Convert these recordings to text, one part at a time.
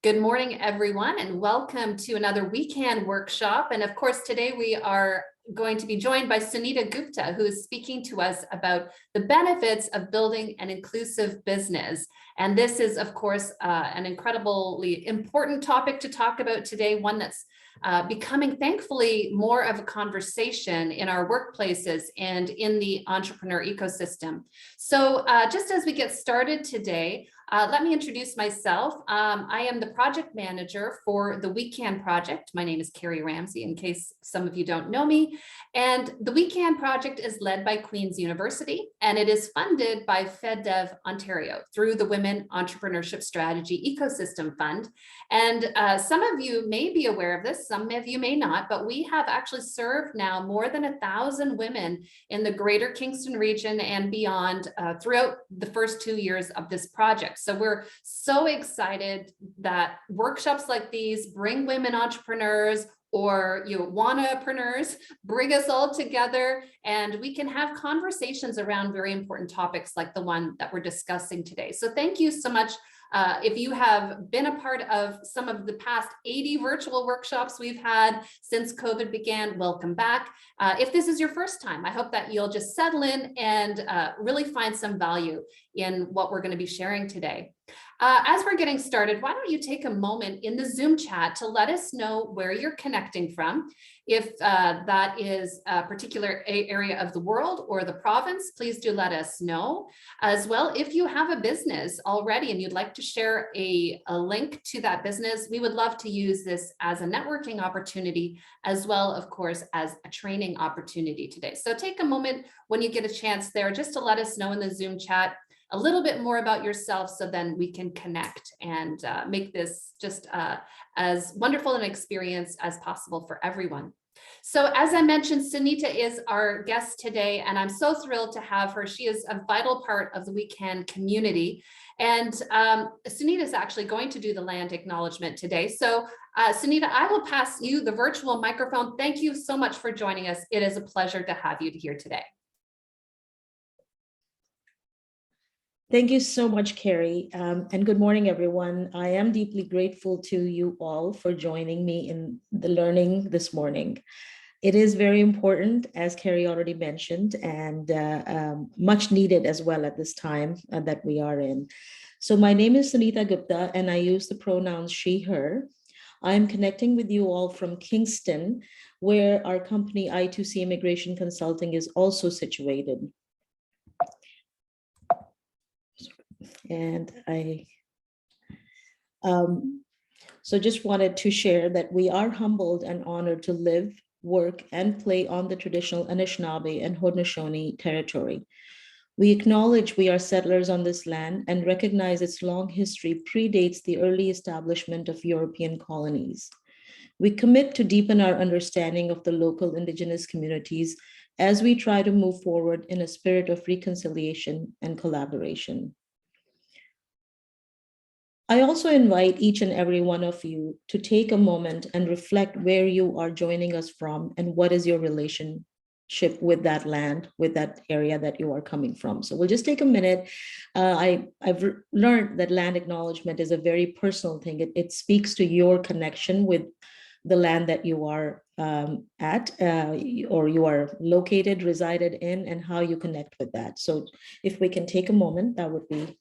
Good morning, everyone, and welcome to another weekend workshop. And of course, today we are going to be joined by Sunita Gupta, who is speaking to us about the benefits of building an inclusive business. And this is, of course, an incredibly important topic to talk about today, one that's becoming, thankfully, more of a conversation in our workplaces and in the entrepreneur ecosystem. So just as we get started today, let me introduce myself. I am the project manager for the WeCan project. My name is Carrie Ramsey, in case some of you don't know me. And the WeCan project is led by Queen's University, and it is funded by FedDev Ontario through the Women Entrepreneurship Strategy Ecosystem Fund. And some of you may be aware of this, some of you may not, but we have actually served now more than 1,000 women in the greater Kingston region and beyond throughout the first 2 years of this project. So we're so excited that workshops like these bring women entrepreneurs or wannapreneurs, bring us all together, and we can have conversations around very important topics like the one that we're discussing today. So thank you so much. If you have been a part of some of the past 80 virtual workshops we've had since COVID began, welcome back. If this is your first time, I hope that you'll just settle in and really find some value in what we're going to be sharing today. As we're getting started, why don't you take a moment in the Zoom chat to let us know where you're connecting from. If that is a particular area of the world or the province, please do let us know. As well, if you have a business already and you'd like to share a link to that business, we would love to use this as a networking opportunity, as well, of course, as a training opportunity today. So take a moment when you get a chance there just to let us know in the Zoom chat a little bit more about yourself, so then we can connect and make this just as wonderful an experience as possible for everyone. So as I mentioned, Sunita is our guest today, and I'm so thrilled to have her. She is a vital part of the WeCan community. And Sunita is actually going to do the land acknowledgement today. So Sunita, I will pass you the virtual microphone. Thank you so much for joining us. It is a pleasure to have you here today. Thank you so much, Carrie, and good morning, everyone. I am deeply grateful to you all for joining me in the learning this morning. It is very important, as Carrie already mentioned, and much needed as well at this time that we are in. So my name is Sunita Gupta, and I use the pronouns she, her. I'm connecting with you all from Kingston, where our company I2C Immigration Consulting is also situated. And so just wanted to share that we are humbled and honored to live, work, and play on the traditional Anishinaabe and Haudenosaunee territory. We acknowledge we are settlers on this land and recognize its long history predates the early establishment of European colonies. We commit to deepen our understanding of the local Indigenous communities as we try to move forward in a spirit of reconciliation and collaboration. I also invite each and every one of you to take a moment and reflect where you are joining us from and what is your relationship with that land, with that area that you are coming from. So we'll just take a minute. I've learned that land acknowledgement is a very personal thing. It speaks to your connection with the land that you are at or you are located, resided in, and how you connect with that. So if we can take a moment, that would be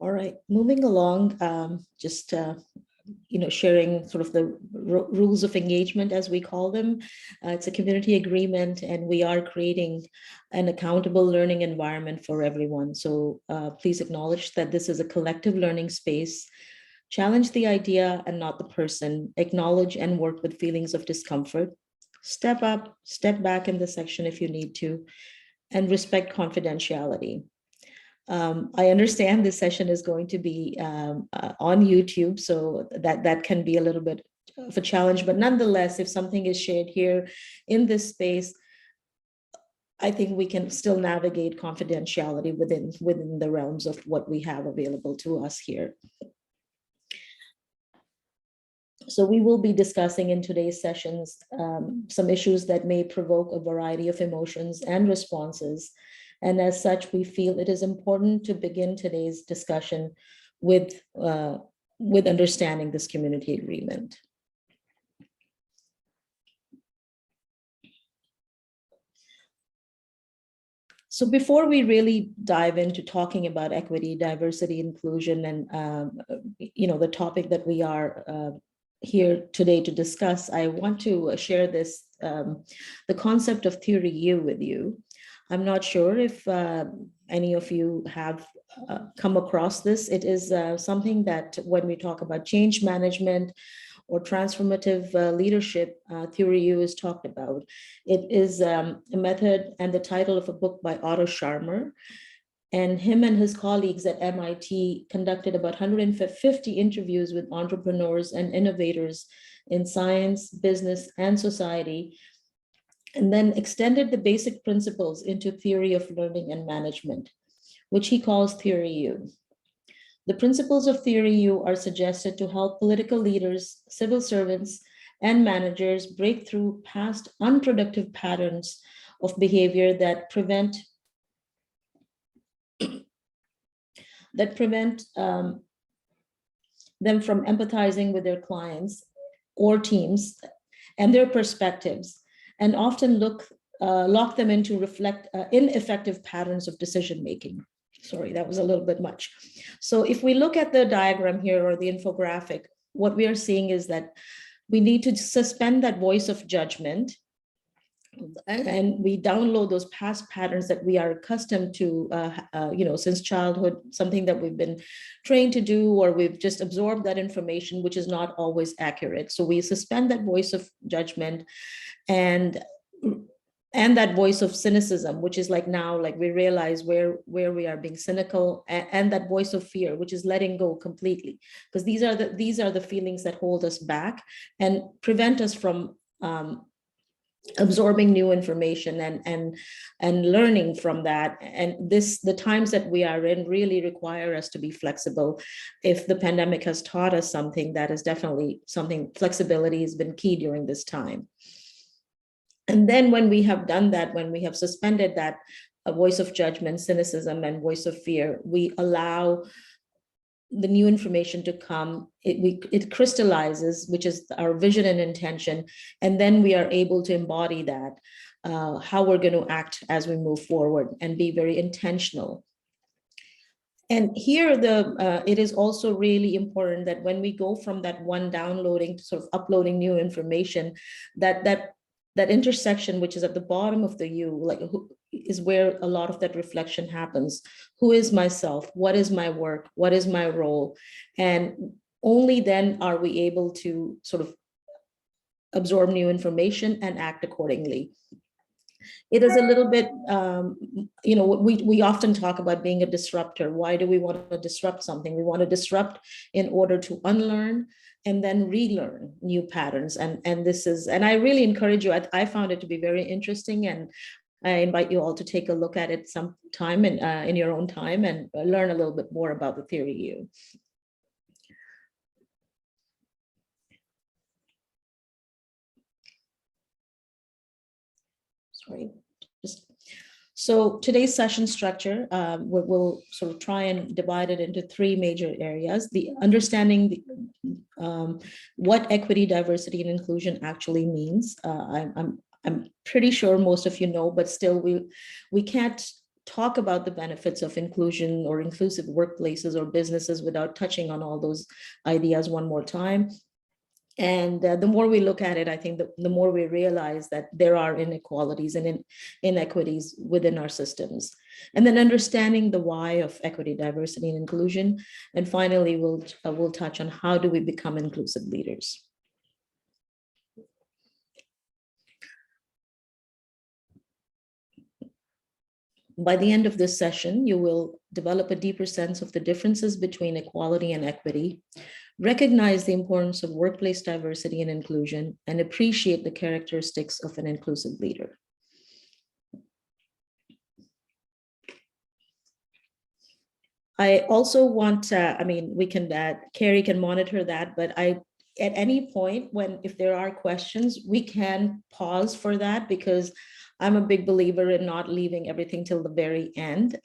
all right. Moving along, just sharing sort of the rules of engagement, as we call them. It's a community agreement, and we are creating an accountable learning environment for everyone. So please acknowledge that this is a collective learning space. Challenge the idea and not the person. Acknowledge and work with feelings of discomfort. Step up, step back in the section if you need to. and respect confidentiality. I understand this session is going to be on YouTube, so that can be a little bit of a challenge, but nonetheless, if something is shared here in this space, I think we can still navigate confidentiality within the realms of what we have available to us here. So we will be discussing in today's sessions some issues that may provoke a variety of emotions and responses. And as such, we feel it is important to begin today's discussion with understanding this community agreement. So before we really dive into talking about equity, diversity, inclusion, and the topic that we are here today to discuss, I want to share this, the concept of theory U with you. I'm not sure if any of you have come across this. It is something that when we talk about change management or transformative leadership, theory U is talked about. It is a method and the title of a book by Otto Scharmer. And him and his colleagues at MIT conducted about 150 interviews with entrepreneurs and innovators in science, business, and society, and then extended the basic principles into theory of learning and management, which he calls theory U. The principles of theory U are suggested to help political leaders, civil servants, and managers break through past unproductive patterns of behavior that prevent them from empathizing with their clients or teams and their perspectives, and often lock them into ineffective patterns of decision making. Sorry, that was a little bit much. So if we look at the diagram here or the infographic, what we are seeing is that we need to suspend that voice of judgment, and we download those past patterns that we are accustomed to, since childhood, something that we've been trained to do, or we've just absorbed that information, which is not always accurate. So we suspend that voice of judgment and that voice of cynicism, which is like now, like we realize where we are being cynical, and that voice of fear, which is letting go completely, because these are the feelings that hold us back and prevent us from absorbing new information and learning from that. And the times that we are in really require us to be flexible. If the pandemic has taught us something, that is definitely something. Flexibility has been key during this time. And then when we have done that, when we have suspended that voice of judgment, cynicism, and voice of fear, we allow the new information to come. It crystallizes, which is our vision and intention, and then we are able to embody that, how we're going to act as we move forward and be very intentional. And here, it is also really important that when we go from that one downloading to sort of uploading new information, that intersection, which is at the bottom of the U, like is where a lot of that reflection happens. Who is myself? What is my work? What is my role? And only then are we able to sort of absorb new information and act accordingly. It is a little bit, we often talk about being a disruptor. Why do we want to disrupt something? We want to disrupt in order to unlearn and then relearn new patterns. And I really encourage you. I found it to be very interesting, and I invite you all to take a look at it sometime in your own time and learn a little bit more about the theory U. Sorry. So today's session structure, we'll sort of try and divide it into three major areas. The understanding what equity, diversity, and inclusion actually means. I'm pretty sure most of you know, but still we can't talk about the benefits of inclusion or inclusive workplaces or businesses without touching on all those ideas one more time. And the more we look at it, I think the more we realize that there are inequalities and inequities within our systems. And then understanding the why of equity, diversity, and inclusion. And finally, we'll touch on how do we become inclusive leaders. By the end of this session, you will develop a deeper sense of the differences between equality and equity, recognize the importance of workplace diversity and inclusion, and appreciate the characteristics of an inclusive leader. I also want, we can, Carrie can monitor that, but at any point if there are questions, we can pause for that, because I'm a big believer in not leaving everything till the very end.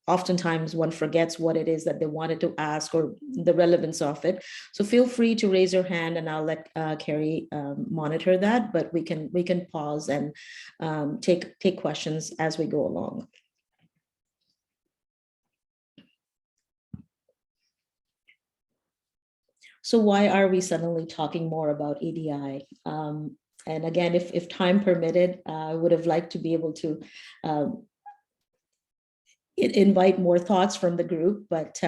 Oftentimes one forgets what it is that they wanted to ask or the relevance of it. So feel free to raise your hand and I'll let Carrie monitor that, but we can pause and take questions as we go along. So why are we suddenly talking more about EDI? And again, if time permitted, I would have liked to be able to invite more thoughts from the group, but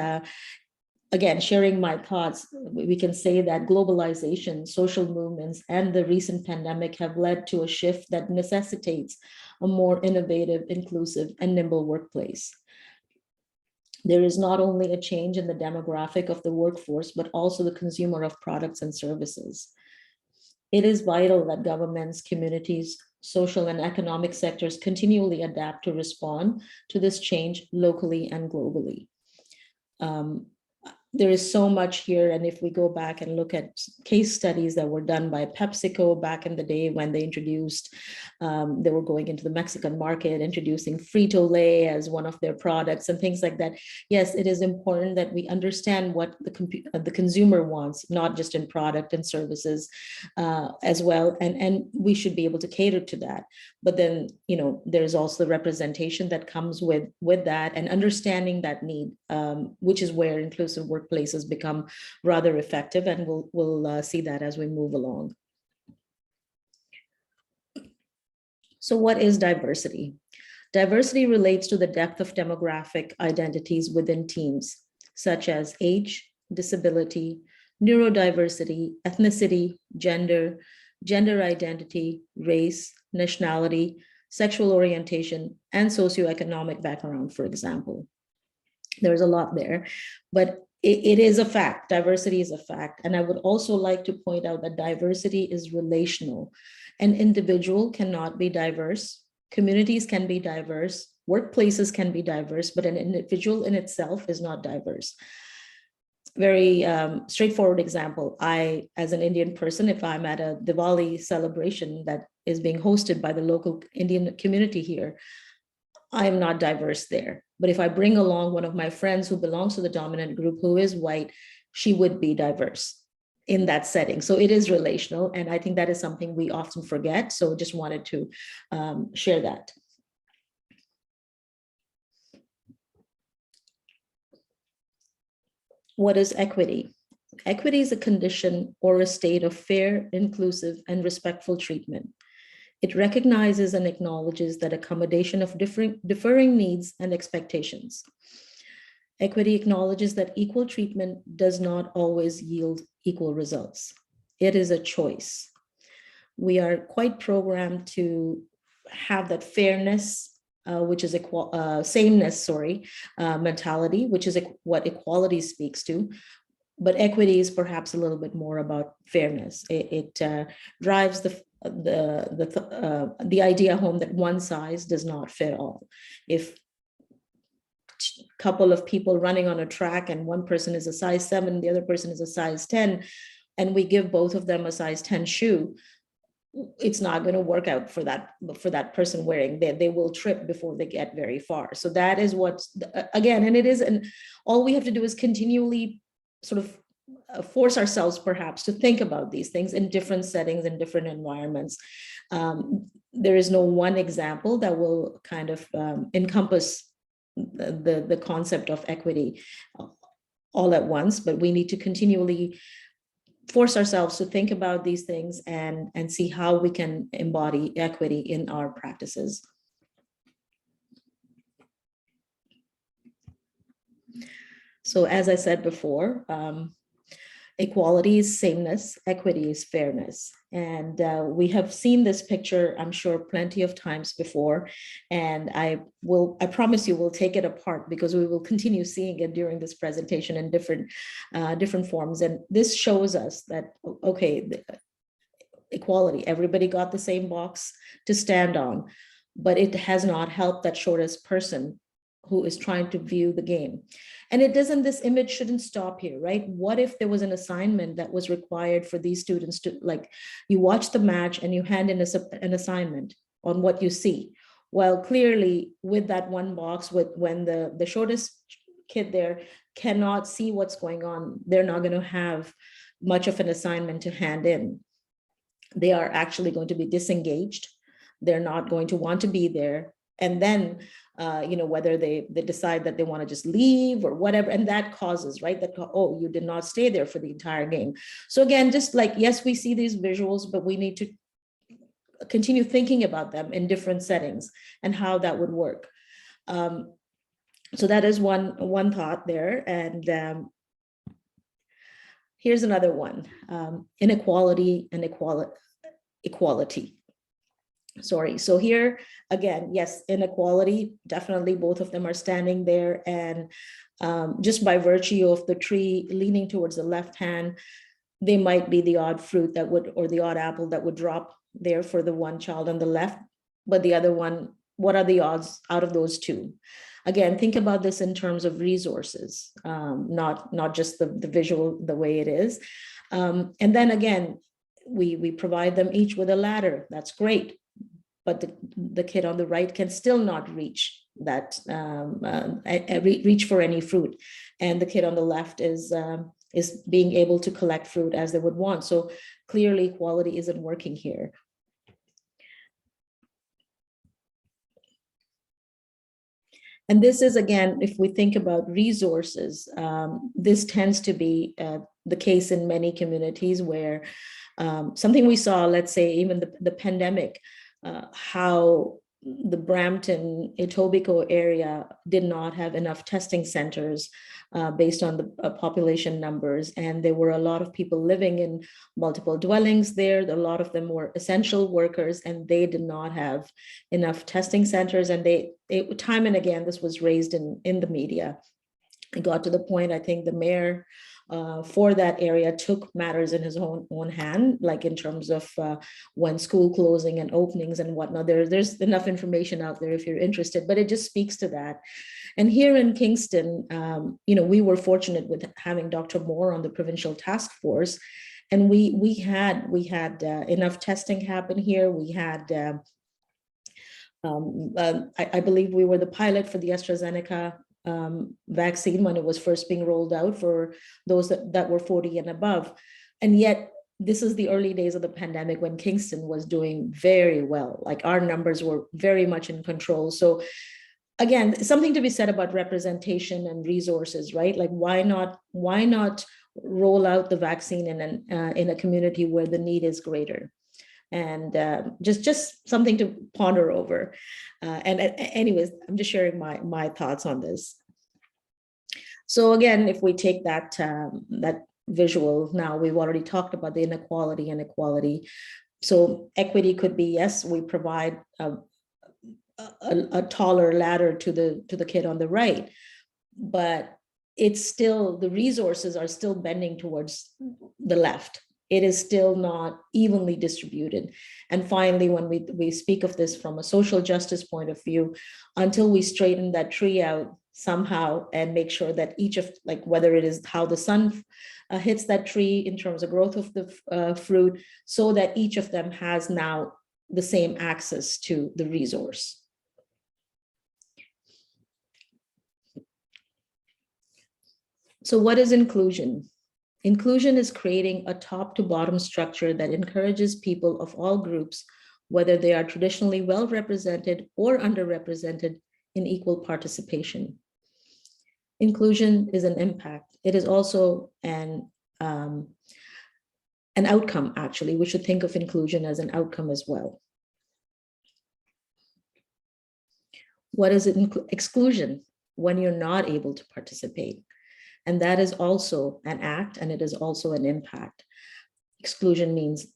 again, sharing my thoughts, we can say that globalization, social movements, and the recent pandemic have led to a shift that necessitates a more innovative, inclusive, and nimble workplace. There is not only a change in the demographic of the workforce, but also the consumer of products and services. It is vital that governments, communities, social and economic sectors continually adapt to respond to this change locally and globally. There is so much here, and if we go back and look at case studies that were done by PepsiCo back in the day when they introduced, they were going into the Mexican market, introducing Frito-Lay as one of their products and things like that. Yes, it is important that we understand what the consumer wants, not just in product and services as well, and we should be able to cater to that. But then, there's also the representation that comes with that, and understanding that need, which is where inclusive workplaces become rather effective, and we'll see that as we move along. So what is diversity? Diversity relates to the depth of demographic identities within teams, such as age, disability, neurodiversity, ethnicity, gender identity, race, nationality, sexual orientation, and socioeconomic background, for example. There's a lot there, but it is a fact. Diversity is a fact. And I would also like to point out that diversity is relational. An individual cannot be diverse. Communities can be diverse. Workplaces can be diverse, but an individual in itself is not diverse. Very straightforward example. I, as an Indian person, if I'm at a Diwali celebration that is being hosted by the local Indian community here, I am not diverse there. But if I bring along one of my friends who belongs to the dominant group who is white, she would be diverse in that setting. So it is relational. And I think that is something we often forget. So just wanted to share that. What is equity? Equity is a condition or a state of fair, inclusive, and respectful treatment. It recognizes and acknowledges that accommodation of differing needs and expectations. Equity acknowledges that equal treatment does not always yield equal results. It is a choice. We are quite programmed to have that fairness, which is sameness, mentality, which is what equality speaks to. But equity is perhaps a little bit more about fairness. It drives the idea home that one size does not fit all. If a couple of people running on a track and one person is a size 7, the other person is a size 10, and we give both of them a size 10 shoe, it's not going to work out for that person wearing. They will trip before they get very far. So that is what, again, and all we have to do is continually sort of force ourselves perhaps to think about these things in different settings and different environments. There is no one example that will kind of encompass the concept of equity all at once, but we need to continually force ourselves to think about these things and see how we can embody equity in our practices. So as I said before, equality is sameness, equity is fairness. And we have seen this picture, I'm sure, plenty of times before. And I promise you, we'll take it apart because we will continue seeing it during this presentation in different forms. And this shows us that, okay, equality, everybody got the same box to stand on, but it has not helped that shortest person who is trying to view the game. And this image shouldn't stop here, right? What if there was an assignment that was required for these students to, like, you watch the match and you hand in an assignment on what you see? Well, clearly with that one box, when the shortest kid there cannot see what's going on, they're not going to have much of an assignment to hand in. They are actually going to be disengaged. They're not going to want to be there. And then, whether they decide that they want to just leave or whatever, and that causes, right, that, oh, you did not stay there for the entire game. So again, just like, yes, we see these visuals, but we need to continue thinking about them in different settings and how that would work. So that is one thought there. And here's another one, inequality and equality. Sorry. So here again, yes, inequality, definitely both of them are standing there. And just by virtue of the tree leaning towards the left hand, they might be the odd fruit that would, or the odd apple that would drop there for the one child on the left. But the other one, what are the odds out of those two? Again, think about this in terms of resources, not just the visual, the way it is. And then again, we provide them each with a ladder. That's great. But the kid on the right can still not reach that, reach for any fruit. And the kid on the left is being able to collect fruit as they would want. So clearly equality isn't working here. And this is, again, if we think about resources, this tends to be the case in many communities where something we saw, let's say, even the pandemic, how the Brampton, Etobicoke area did not have enough testing centers based on the population numbers. And there were a lot of people living in multiple dwellings there. A lot of them were essential workers, and they did not have enough testing centers. And they time and again, this was raised in the media. It got to the point, I think the mayor for that area took matters in his own hand, like in terms of when school closing and openings and whatnot. There's enough information out there if you're interested, but it just speaks to that. And here in Kingston, we were fortunate with having Dr. Moore on the provincial task force, and we had enough testing happen here. We had, I believe we were the pilot for the AstraZeneca vaccine when it was first being rolled out for those that were 40 and above. And yet this is the early days of the pandemic when Kingston was doing very well. Like our numbers were very much in control. So again, something to be said about representation and resources, right? Like why not roll out the vaccine in a community where the need is greater? And just something to ponder over. And anyways, I'm just sharing my thoughts on this. So again, if we take that visual, now we've already talked about the inequality and equality. So equity could be, yes, we provide a taller ladder to the kid on the right, but it's still, the resources are still bending towards the left. It is still not evenly distributed. And finally, when we speak of this from a social justice point of view, until we straighten that tree out somehow and make sure that each of, like whether it is how the sun hits that tree in terms of growth of the fruit, so that each of them has now the same access to the resource. So what is inclusion? Inclusion is creating a top to bottom structure that encourages people of all groups, whether they are traditionally well represented or underrepresented, in equal participation. Inclusion is an impact. It is also an outcome, actually. We should think of inclusion as an outcome as well. What is exclusion? When you're not able to participate. And that is also an act, and it is also an impact. Exclusion means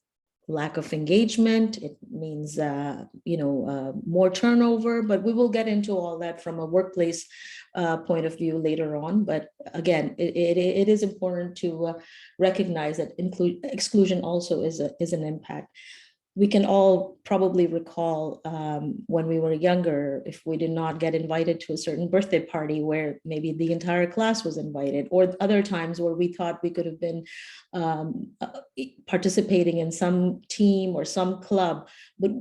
lack of engagement. It means, more turnover, but we will get into all that from a workplace point of view later on. But again, it is important to recognize that exclusion also is an impact. We can all probably recall when we were younger, if we did not get invited to a certain birthday party where maybe the entire class was invited, or other times where we thought we could have been participating in some team or some club, but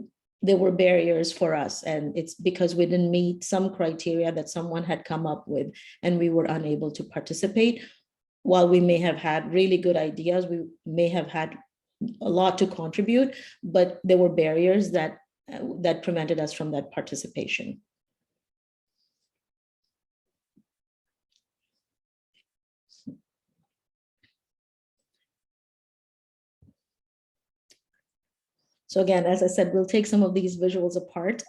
there were barriers for us. And it's because we didn't meet some criteria that someone had come up with, and we were unable to participate. While we may have had really good ideas, we may have had a lot to contribute, but there were barriers that prevented us from that participation. So again, as I said, we'll take some of these visuals apart.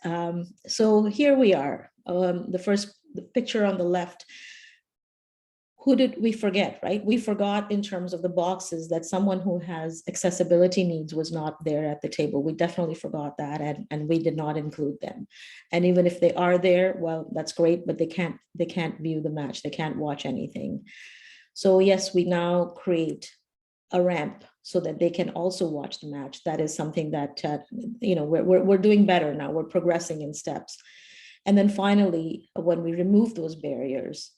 So here we are. The picture on the left. Who did we forget, right? We forgot in terms of the boxes that someone who has accessibility needs was not there at the table. We definitely forgot that, and we did not include them. And even if they are there, well, that's great, but they can't view the match. They can't watch anything. So yes, we now create a ramp so that they can also watch the match. That is something that, we're doing better now. We're progressing in steps. And then finally, when we remove those barriers,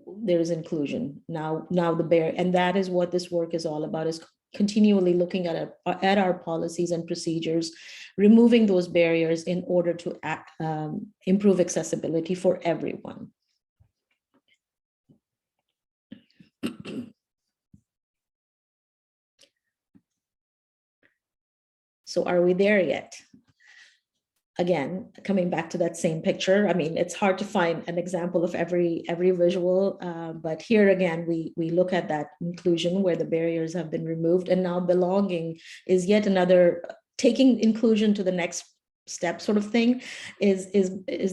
there is inclusion. Now the barrier, and that is what this work is all about, is continually looking at our policies and procedures, removing those barriers in order to improve accessibility for everyone. So are we there yet? Again, coming back to that same picture, I mean, it's hard to find an example of every visual, but here again, we look at that inclusion where the barriers have been removed, and now belonging is yet another, taking inclusion to the next step sort of thing, is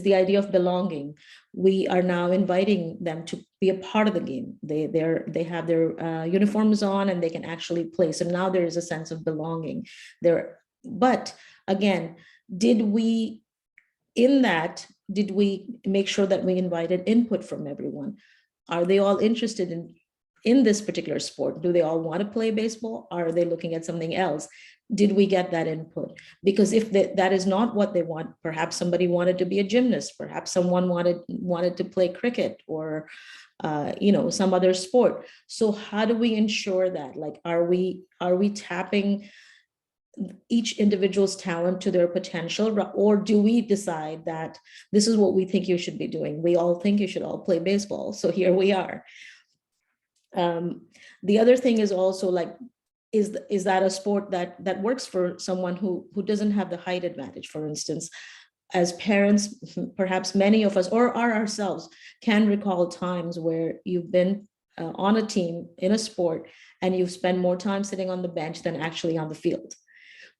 the idea of belonging. We are now inviting them to be a part of the game. They have their uniforms on and they can actually play. So now there is a sense of belonging there. But again, did we make sure that we invited input from everyone? Are they all interested in this particular sport? Do they all want to play baseball? Are they looking at something else? Did we get that input? Because if that is not what they want, perhaps somebody wanted to be a gymnast, perhaps someone wanted to play cricket or some other sport. So how do we ensure that? Like, are we tapping each individual's talent to their potential, or do we decide that this is what we think you should be doing? We all think you should all play baseball, so here we are. The other thing is also, like, is that a sport that works for someone who doesn't have the height advantage? For instance, as parents, perhaps many of us or ourselves can recall times where you've been on a team in a sport and you've spent more time sitting on the bench than actually on the field.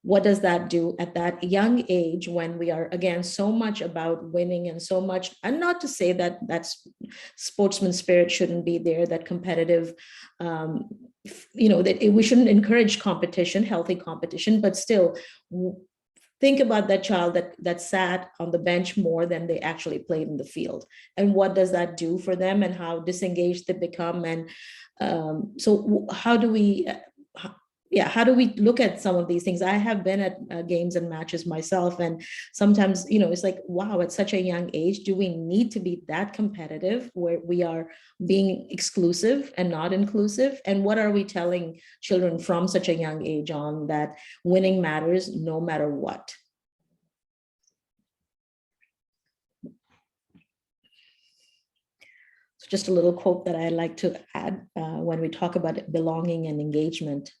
What does that do at that young age, when we are, again, so much about winning and so much, and not to say that that's sportsman spirit shouldn't be there, that competitive, that we shouldn't encourage competition, healthy competition, but still think about that child that sat on the bench more than they actually played in the field. And what does that do for them, and how disengaged they become? And so how do we look at some of these things? I have been at games and matches myself, and sometimes, it's like, wow, at such a young age, do we need to be that competitive where we are being exclusive and not inclusive? And what are we telling children from such a young age on, that winning matters no matter what? Just a little quote that I like to add when we talk about belonging and engagement.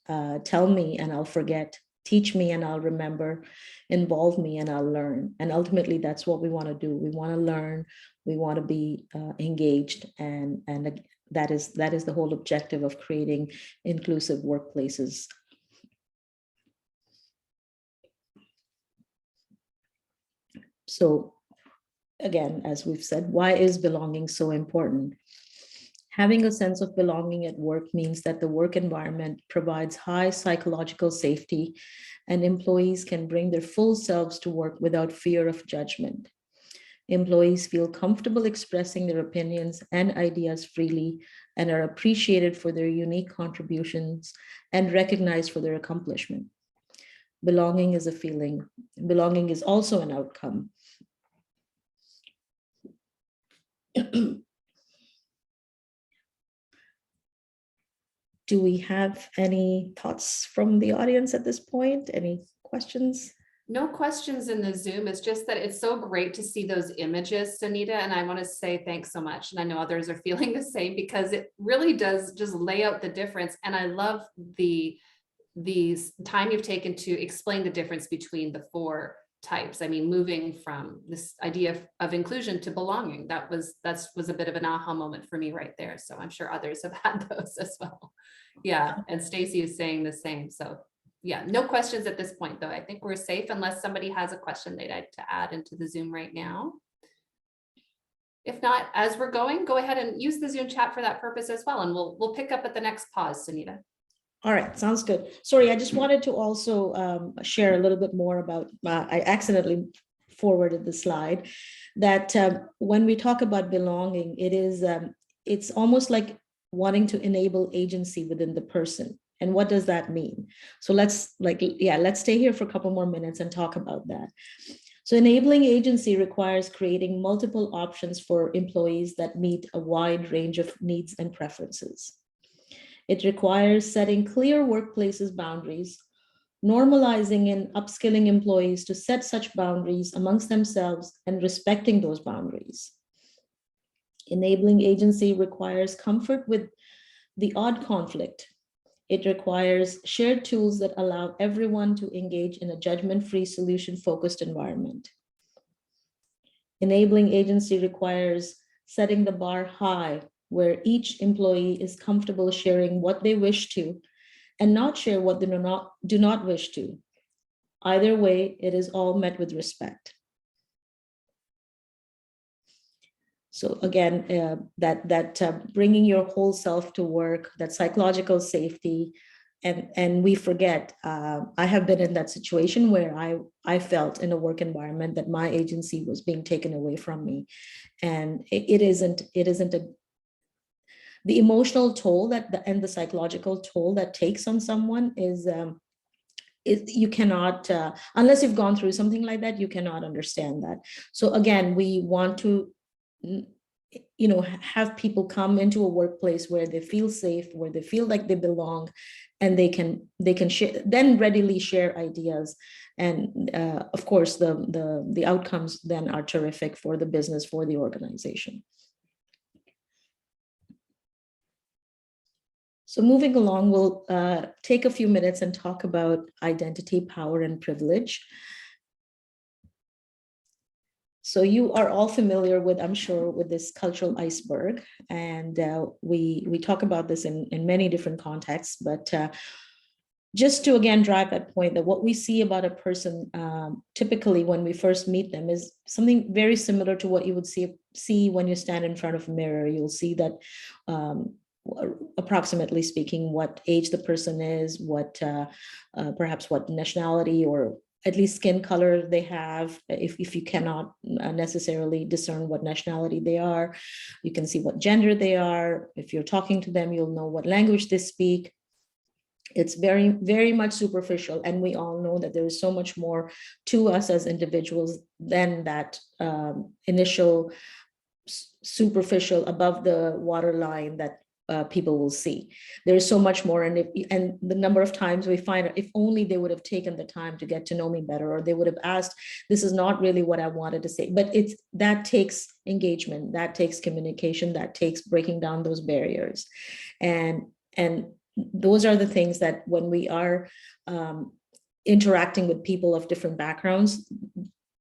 Tell me and I'll forget. Teach me and I'll remember. Involve me and I'll learn. And ultimately, that's what we want to do. We want to learn. We want to be engaged. And that is the whole objective of creating inclusive workplaces. So again, as we've said, why is belonging so important? Having a sense of belonging at work means that the work environment provides high psychological safety and employees can bring their full selves to work without fear of judgment. Employees feel comfortable expressing their opinions and ideas freely and are appreciated for their unique contributions and recognized for their accomplishment. Belonging is a feeling. Belonging is also an outcome. Do we have any thoughts from the audience at this point? Any questions? No questions in the Zoom. It's just that it's so great to see those images, Sunita, and I want to say thanks so much. And I know others are feeling the same because it really does just lay out the difference. And I love the time you've taken to explain the difference between the four types. I mean, moving from this idea of inclusion to belonging, that was a bit of an aha moment for me right there. So I'm sure others have had those as well. Yeah, and Stacy is saying the same. So yeah, no questions at this point, though. I think we're safe unless somebody has a question they'd like to add into the Zoom right now. If not, as we're going, go ahead and use the Zoom chat for that purpose as well. And we'll pick up at the next pause, Sunita. All right, sounds good. Sorry, I just wanted to also share a little bit more about, I accidentally forwarded the slide, that when we talk about belonging, it's almost like wanting to enable agency within the person. And what does that mean? So let's stay here for a couple more minutes and talk about that. So enabling agency requires creating multiple options for employees that meet a wide range of needs and preferences. It requires setting clear workplaces boundaries, normalizing and upskilling employees to set such boundaries amongst themselves and respecting those boundaries. Enabling agency requires comfort with the odd conflict. It requires shared tools that allow everyone to engage in a judgment-free, solution-focused environment. Enabling agency requires setting the bar high, where each employee is comfortable sharing what they wish to and not share what they do not wish to. Either way, it is all met with respect. So again, bringing your whole self to work, that psychological safety, and we forget, I have been in that situation where I felt in a work environment that my agency was being taken away from me. And it isn't the emotional toll and the psychological toll that takes on someone is you cannot, unless you've gone through something like that, you cannot understand that. So again, we want to have people come into a workplace where they feel safe, where they feel like they belong, and they can then readily share ideas. And of course, the outcomes then are terrific for the business, for the organization. So moving along, we'll take a few minutes and talk about identity, power, and privilege. So you are all familiar with, I'm sure, with this cultural iceberg, and we talk about this in many different contexts, but just to again drive that point that what we see about a person typically when we first meet them is something very similar to what you would see when you stand in front of a mirror. You'll see that approximately speaking, what age the person is, what perhaps what nationality or at least skin color they have. If you cannot necessarily discern what nationality they are, you can see what gender they are. If you're talking to them, you'll know what language they speak. It's very, very much superficial. And we all know that there is so much more to us as individuals than that initial superficial above the waterline that people will see. There is so much more, and the number of times we find, if only they would have taken the time to get to know me better, or they would have asked, this is not really what I wanted to say. But that takes engagement, that takes communication, that takes breaking down those barriers, and those are the things that when we are interacting with people of different backgrounds,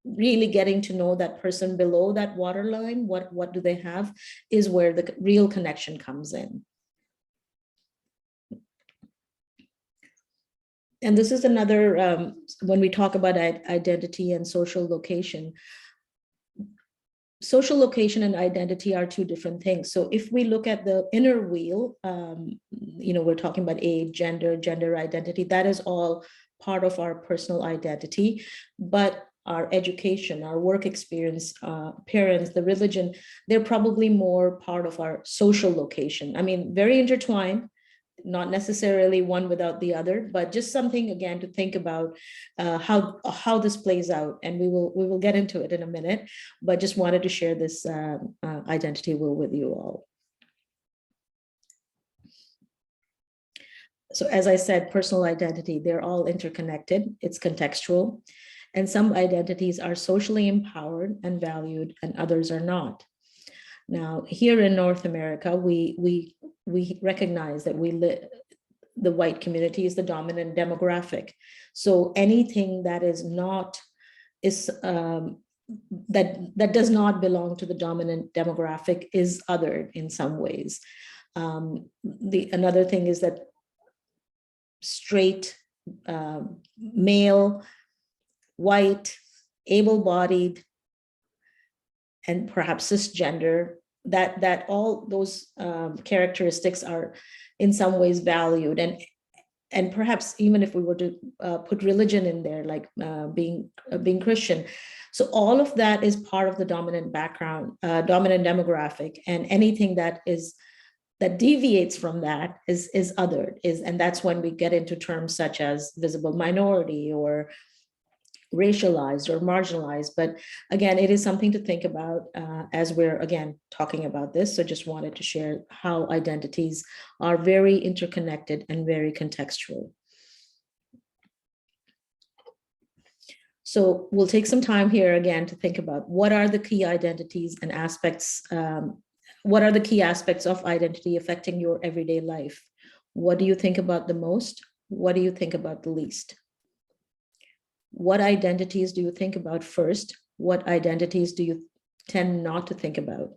really getting to know that person below that waterline, what do they have, is where the real connection comes in. And this is another, when we talk about identity and social location, social location and identity are two different things. So if we look at the inner wheel, we're talking about age, gender identity, that is all part of our personal identity, but our education, our work experience, parents, the religion, they're probably more part of our social location. I mean, very intertwined, not necessarily one without the other, but just something again to think about how this plays out, and we will get into it in a minute. But just wanted to share this identity wheel with you all. So as I said, personal identity, they're all interconnected. It's contextual, and some identities are socially empowered and valued, and others are not. Now, here in North America, we recognize that the white community is the dominant demographic. So anything that is not that does not belong to the dominant demographic is othered in some ways. Another thing is that straight, male, white, able-bodied, and perhaps cisgender, that all those characteristics are in some ways valued, and perhaps even if we were to put religion in there, like being Christian. So all of that is part of the dominant background, dominant demographic, and anything that deviates from that is othered, and that's when we get into terms such as visible minority or racialized or marginalized. But again, it is something to think about as we're again talking about this. So just wanted to share how identities are very interconnected and very contextual. So we'll take some time here again to think about what are the key identities and aspects, what are the key aspects of identity affecting your everyday life? What do you think about the most? What do you think about the least? What identities do you think about first? What identities do you tend not to think about?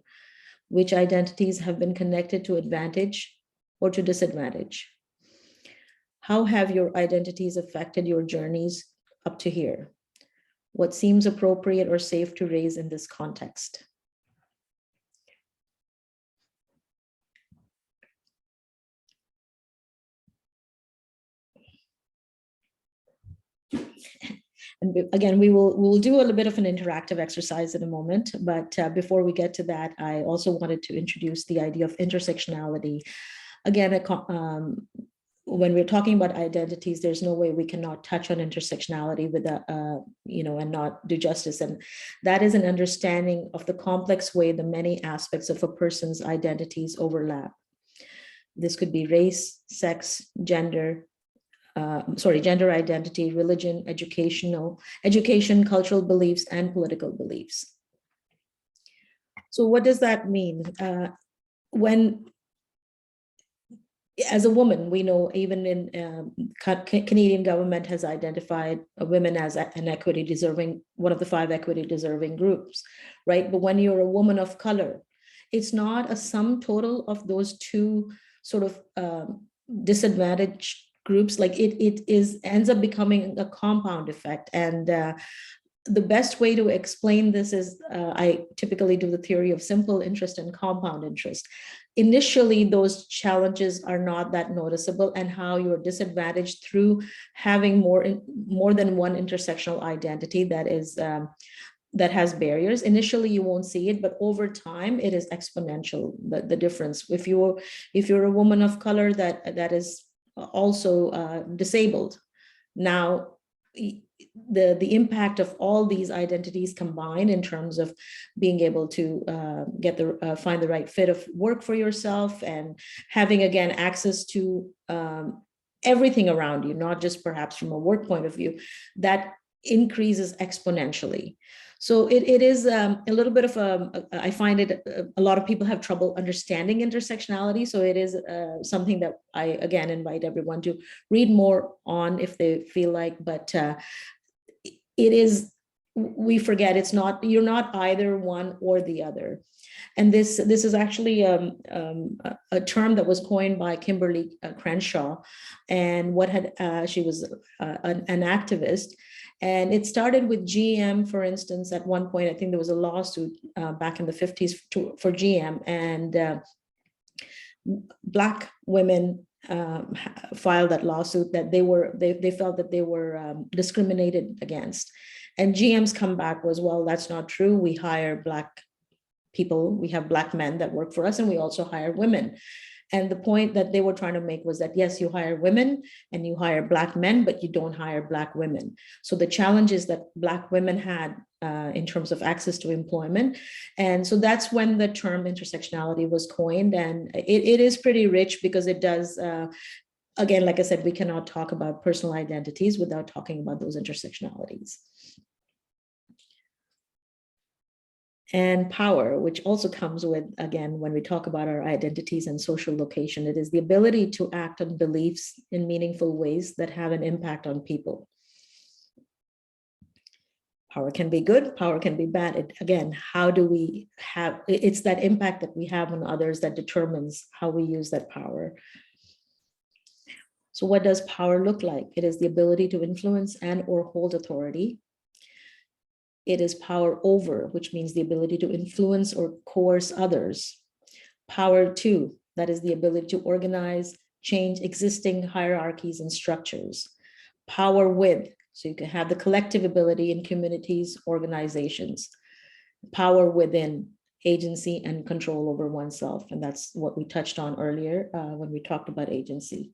Which identities have been connected to advantage or to disadvantage? How have your identities affected your journeys up to here? What seems appropriate or safe to raise in this context? And again, we'll do a little bit of an interactive exercise in a moment, but before we get to that, I also wanted to introduce the idea of intersectionality. Again, when we're talking about identities, there's no way we cannot touch on intersectionality with and not do justice. And that is an understanding of the complex way the many aspects of a person's identities overlap. This could be race, sex, gender identity, religion, education, cultural beliefs, and political beliefs. So what does that mean? When, as a woman, we know even in Canadian government has identified women as an equity deserving, one of the 5 equity deserving groups, right? But when you're a woman of color, it's not a sum total of those two sort of disadvantaged groups. Like it ends up becoming a compound effect. And the best way to explain this is I typically do the theory of simple interest and compound interest. Initially, those challenges are not that noticeable, and how you're disadvantaged through having more than one intersectional identity that is that has barriers. Initially, you won't see it, but over time, it is exponential. The difference. If you're a woman of color that is also disabled, now the impact of all these identities combined in terms of being able to find the right fit of work for yourself, and having again access to everything around you, not just perhaps from a work point of view, that increases exponentially. So it is a little bit of I find it, a lot of people have trouble understanding intersectionality. So it is something that I, again, invite everyone to read more on if they feel like, but it is, we forget you're not either one or the other. And this is actually a term that was coined by Kimberly Crenshaw, and she was an activist. And it started with GM, for instance. At one point, I think there was a lawsuit back in the 50s for GM, and Black women filed that lawsuit that they felt that they were discriminated against. And GM's comeback was, well, that's not true. We hire Black people, we have Black men that work for us, and we also hire women. And the point that they were trying to make was that, yes, you hire women and you hire Black men, but you don't hire Black women. So the challenges that Black women had in terms of access to employment. And so that's when the term intersectionality was coined. And it is pretty rich because it does, again, like I said, we cannot talk about personal identities without talking about those intersectionalities. And power, which also comes with, again, when we talk about our identities and social location, it is the ability to act on beliefs in meaningful ways that have an impact on people. Power can be good, power can be bad. Again, how do we have, it's that impact that we have on others that determines how we use that power. So what does power look like? It is the ability to influence and or hold authority. It is power over, which means the ability to influence or coerce others. Power to, that is the ability to organize, change existing hierarchies and structures. Power with, so you can have the collective ability in communities, organizations. Power within, agency and control over oneself. And that's what we touched on earlier when we talked about agency.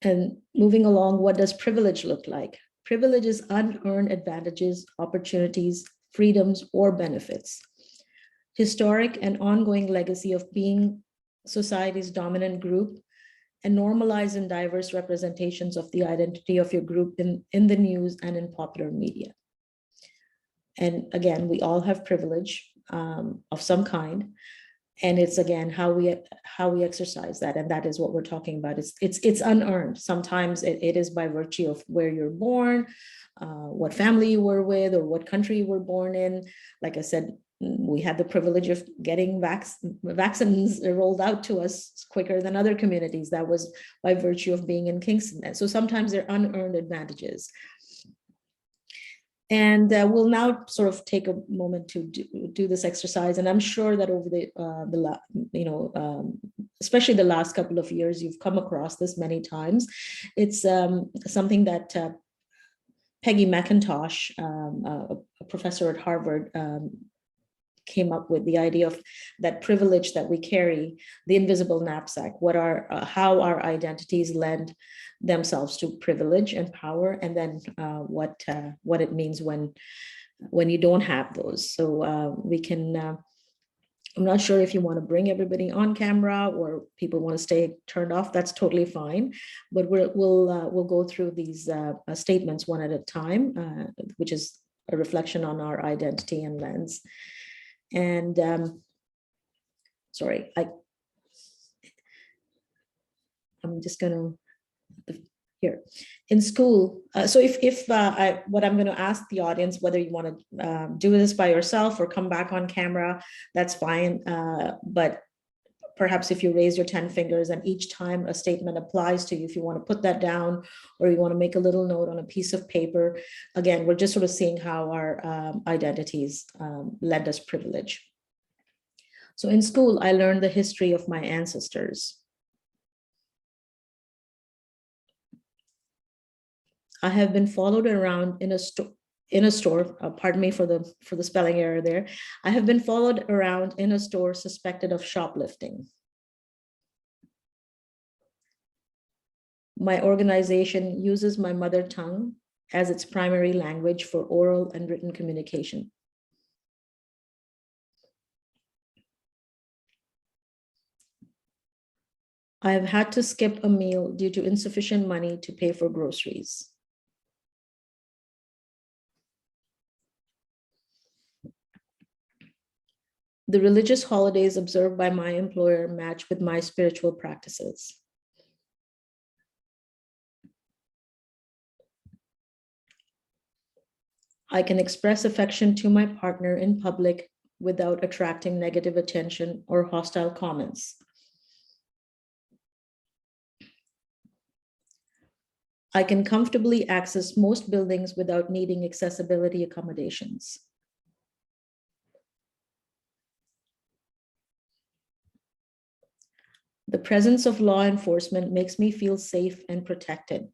And moving along, what does privilege look like? Privilege is unearned advantages, opportunities, freedoms, or benefits. Historic and ongoing legacy of being society's dominant group and normalized and diverse representations of the identity of your group in the news and in popular media. And again, we all have privilege of some kind. And it's, again, how we exercise that. And that is what we're talking about. It's unearned. Sometimes it is by virtue of where you're born, what family you were with, or what country you were born in. Like I said, we had the privilege of getting vaccines rolled out to us quicker than other communities. That was by virtue of being in Kingston. And so sometimes they're unearned advantages. And we'll now sort of take a moment to do this exercise. And I'm sure that over especially the last couple of years, you've come across this many times. It's something that Peggy McIntosh, a professor at Harvard, came up with, the idea of that privilege that we carry, the invisible knapsack, how our identities lend themselves to privilege and power, and then what it means when you don't have those. So we can, I'm not sure if you want to bring everybody on camera or people want to stay turned off, that's totally fine. But we'll go through these statements one at a time, which is a reflection on our identity and lens. And sorry, I'm just gonna, here in school. So what I'm going to ask the audience, whether you want to do this by yourself or come back on camera, that's fine. But perhaps if you raise your 10 fingers and each time a statement applies to you, if you want to put that down or you want to make a little note on a piece of paper, again, we're just sort of seeing how our identities lend us privilege. So in school, I learned the history of my ancestors. I have been followed around in a store, pardon me for the spelling error there. I have been followed around in a store suspected of shoplifting. My organization uses my mother tongue as its primary language for oral and written communication. I have had to skip a meal due to insufficient money to pay for groceries. The religious holidays observed by my employer match with my spiritual practices. I can express affection to my partner in public without attracting negative attention or hostile comments. I can comfortably access most buildings without needing accessibility accommodations. The presence of law enforcement makes me feel safe and protected.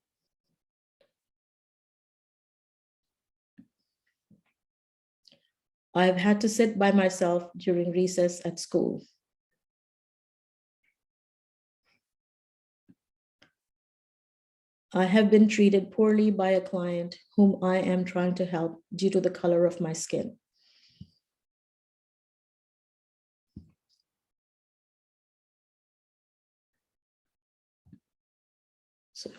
I've had to sit by myself during recess at school. I have been treated poorly by a client whom I am trying to help due to the color of my skin. So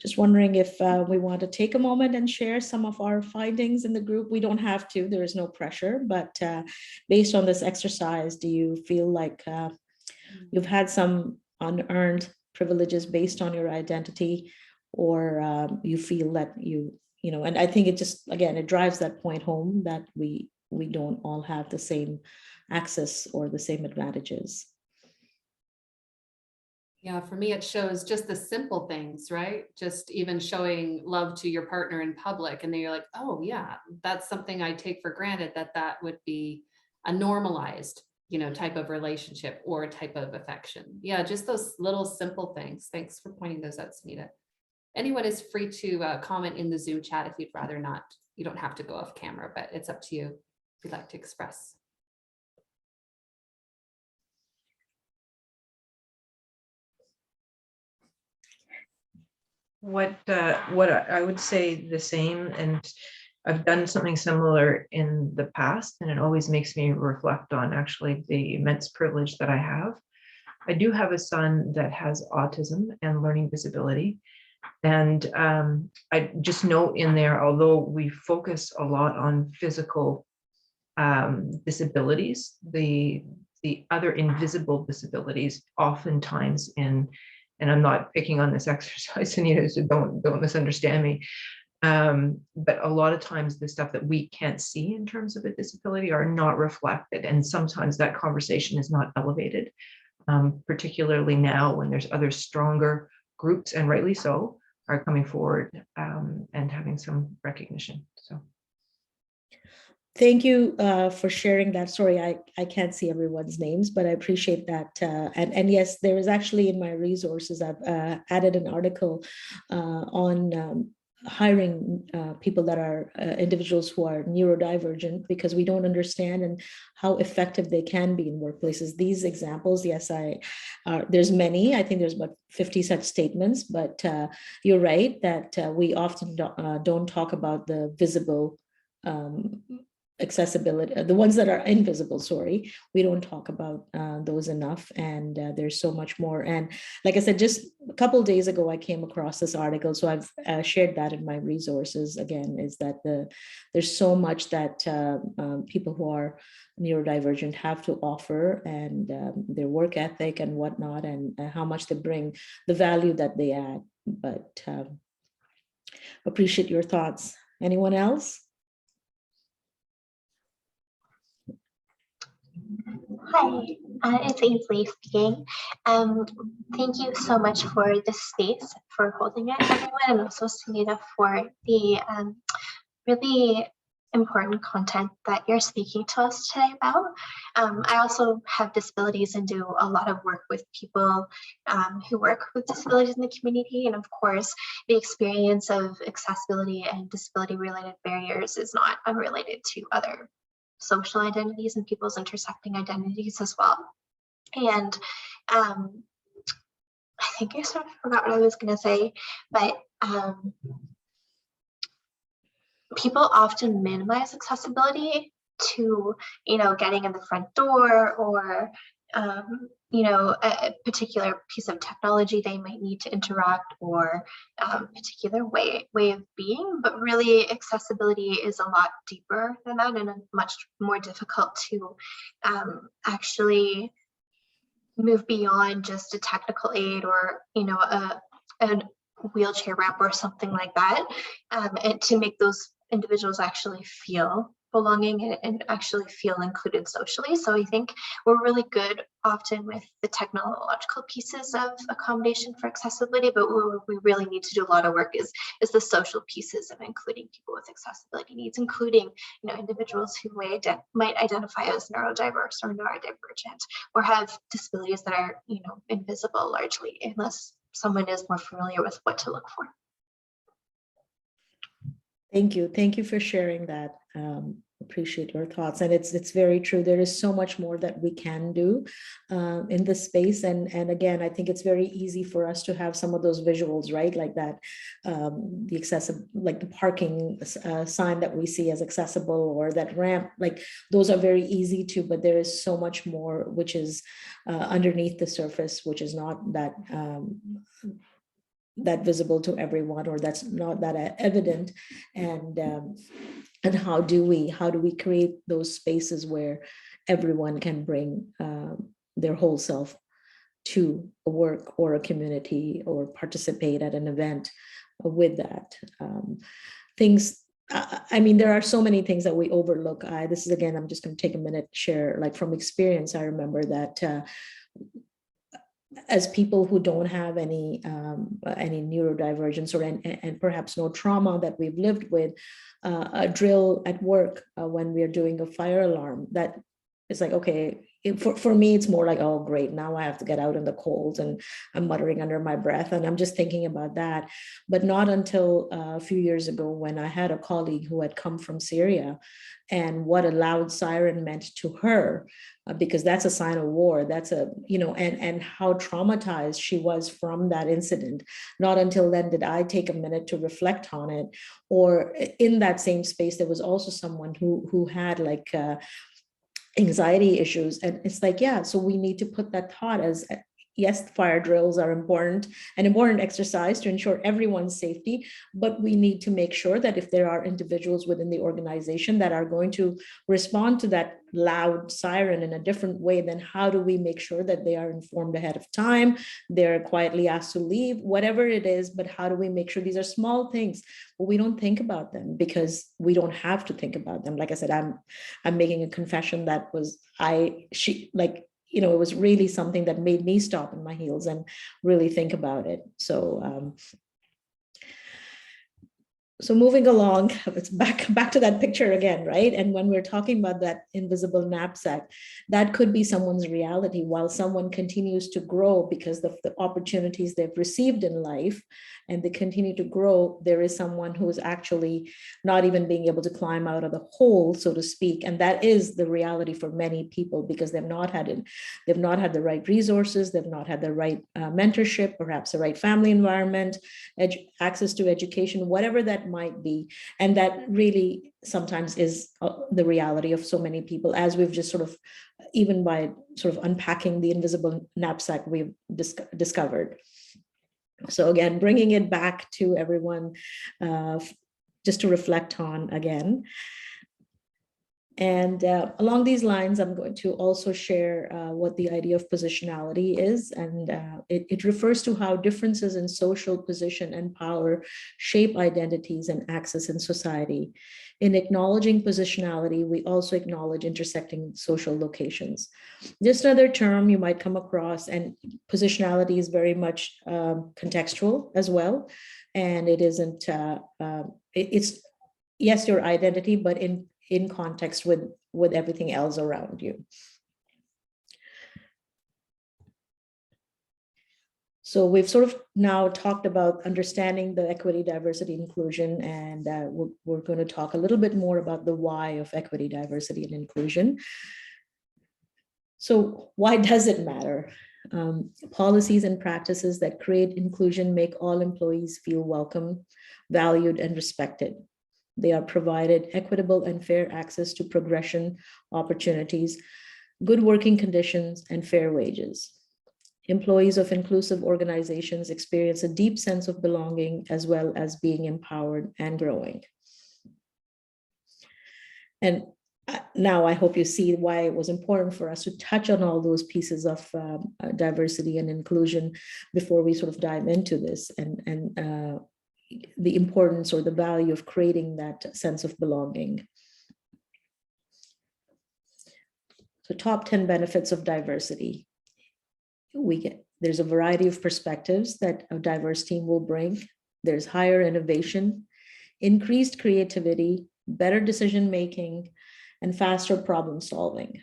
just wondering if we want to take a moment and share some of our findings in the group. We don't have to, there is no pressure, but based on this exercise, do you feel like you've had some unearned privileges based on your identity, or you feel that you know, and I think it just, again, it drives that point home that we don't all have the same access or the same advantages. Yeah, for me, it shows just the simple things, right? Just even showing love to your partner in public. And then you're like, oh yeah, that's something I take for granted, that would be a normalized, you know, type of relationship or type of affection. Yeah, just those little simple things. Thanks for pointing those out, Sunita. Anyone is free to comment in the Zoom chat if you'd rather not. You don't have to go off camera, but it's up to you if you'd like to express. What I would say the same, and I've done something similar in the past, and it always makes me reflect on actually the immense privilege that I have. I do have a son that has autism and learning disability. And I just note in there, although we focus a lot on physical disabilities, the other invisible disabilities oftentimes and I'm not picking on this exercise, Sunita, so don't misunderstand me. But a lot of times the stuff that we can't see in terms of a disability are not reflected. And sometimes that conversation is not elevated, particularly now when there's other stronger groups, and rightly so, are coming forward and having some recognition. So. Thank you for sharing that. Sorry, I can't see everyone's names, but I appreciate that. And yes, there is actually in my resources, I've added an article on hiring people that are individuals who are neurodivergent, because we don't understand and how effective they can be in workplaces. These examples, yes, there's many. I think there's about 50 such statements, but you're right that we often don't talk about the visible accessibility, the ones that are invisible, sorry, we don't talk about those enough, and there's so much more. And like I said, just a couple of days ago I came across this article, so I've shared that in my resources. Again, is that there's so much that people who are neurodivergent have to offer, and their work ethic and whatnot, and how much they bring, the value that they add. But appreciate your thoughts. Anyone else? Hi, it's Ainsley speaking. Thank you so much for this space, for holding it, everyone, and also Sunita for the really important content that you're speaking to us today about. I also have disabilities and do a lot of work with people who work with disabilities in the community. And of course, the experience of accessibility and disability-related barriers is not unrelated to other social identities and people's intersecting identities as well. And I think I sort of forgot what I was going to say, but people often minimize accessibility to, getting in the front door, or a particular piece of technology they might need to interact, or a particular way of being. But really, accessibility is a lot deeper than that, and much more difficult to actually move beyond just a technical aid, or a wheelchair ramp or something like that, and to make those individuals actually feel belonging and actually feel included socially. So I think we're really good often with the technological pieces of accommodation for accessibility, but where we really need to do a lot of work is the social pieces of including people with accessibility needs, including individuals who might identify as neurodiverse or neurodivergent, or have disabilities that are invisible largely unless someone is more familiar with what to look for. Thank you. Thank you for sharing that. Appreciate your thoughts. And it's very true. There is so much more that we can do in this space. And again, I think it's very easy for us to have some of those visuals, right? Like that, the accessible, like the parking sign that we see as accessible, or that ramp, like those are very easy to, but there is so much more which is underneath the surface, which is not that that visible to everyone, or that's not that evident. And how do we create those spaces where everyone can bring their whole self to a work or a community, or participate at an event with that. Things, I mean, there are so many things that we overlook. This is, again, I'm just going to take a minute, share, like from experience. I remember that as people who don't have any neurodivergence, or and perhaps no trauma that we've lived with, a drill at work when we're doing a fire alarm, that it's like, okay, for me, it's more like, oh, great, now I have to get out in the cold, and I'm muttering under my breath, and I'm just thinking about that. But not until a few years ago, when I had a colleague who had come from Syria, and what a loud siren meant to her, because that's a sign of war. That's a, and how traumatized she was from that incident. Not until then did I take a minute to reflect on it. Or in that same space, there was also someone who had like anxiety issues. And it's like, yeah, so we need to put that thought as, yes, fire drills are important, an important exercise to ensure everyone's safety, but we need to make sure that if there are individuals within the organization that are going to respond to that loud siren in a different way, then how do we make sure that they are informed ahead of time, they're quietly asked to leave, whatever it is, but how do we make sure? These are small things, but we don't think about them because we don't have to think about them. Like I said, I'm making a confession that was, it was really something that made me stop in my heels and really think about it. So moving along, it's back to that picture again, right? And when we're talking about that invisible knapsack, that could be someone's reality while someone continues to grow because of the opportunities they've received in life, and they continue to grow. There is someone who is actually not even being able to climb out of the hole, so to speak. And that is the reality for many people because they've not had it. They've not had the right resources. They've not had the right mentorship, perhaps the right family environment, access to education, whatever that might be. And that really sometimes is the reality of so many people, as we've just sort of, even by sort of unpacking the invisible knapsack, we've discovered. So again, bringing it back to everyone, just to reflect on again. And along these lines, I'm going to also share what the idea of positionality is. And it refers to how differences in social position and power shape identities and access in society. In acknowledging positionality, we also acknowledge intersecting social locations. Just another term you might come across, and positionality is very much contextual as well. And it isn't, it's, yes, your identity, but in context with everything else around you. So we've sort of now talked about understanding the equity, diversity, inclusion, and we're going to talk a little bit more about the why of equity, diversity, and inclusion. So why does it matter? Policies and practices that create inclusion make all employees feel welcome, valued, and respected. They are provided equitable and fair access to progression opportunities, good working conditions, and fair wages. Employees of inclusive organizations experience a deep sense of belonging as well as being empowered and growing. And now I hope you see why it was important for us to touch on all those pieces of diversity and inclusion before we sort of dive into this, and the importance or the value of creating that sense of belonging. So top 10 benefits of diversity. there's a variety of perspectives that a diverse team will bring. There's higher innovation, increased creativity, better decision-making, and faster problem solving.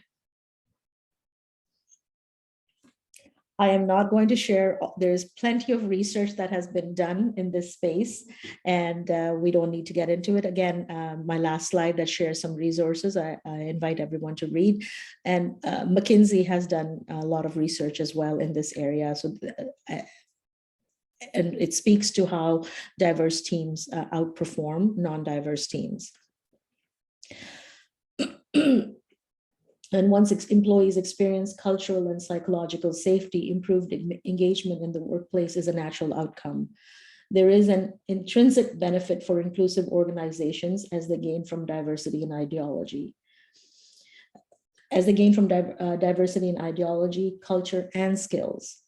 I am not going to share, there's plenty of research that has been done in this space, and we don't need to get into it. Again, my last slide that shares some resources, I invite everyone to read. And McKinsey has done a lot of research as well in this area. So, and it speaks to how diverse teams outperform non-diverse teams. And once employees experience cultural and psychological safety, improved engagement in the workplace is a natural outcome. There is an intrinsic benefit for inclusive organizations as they gain from diversity in ideology. As they gain from diversity in ideology, culture, and skills.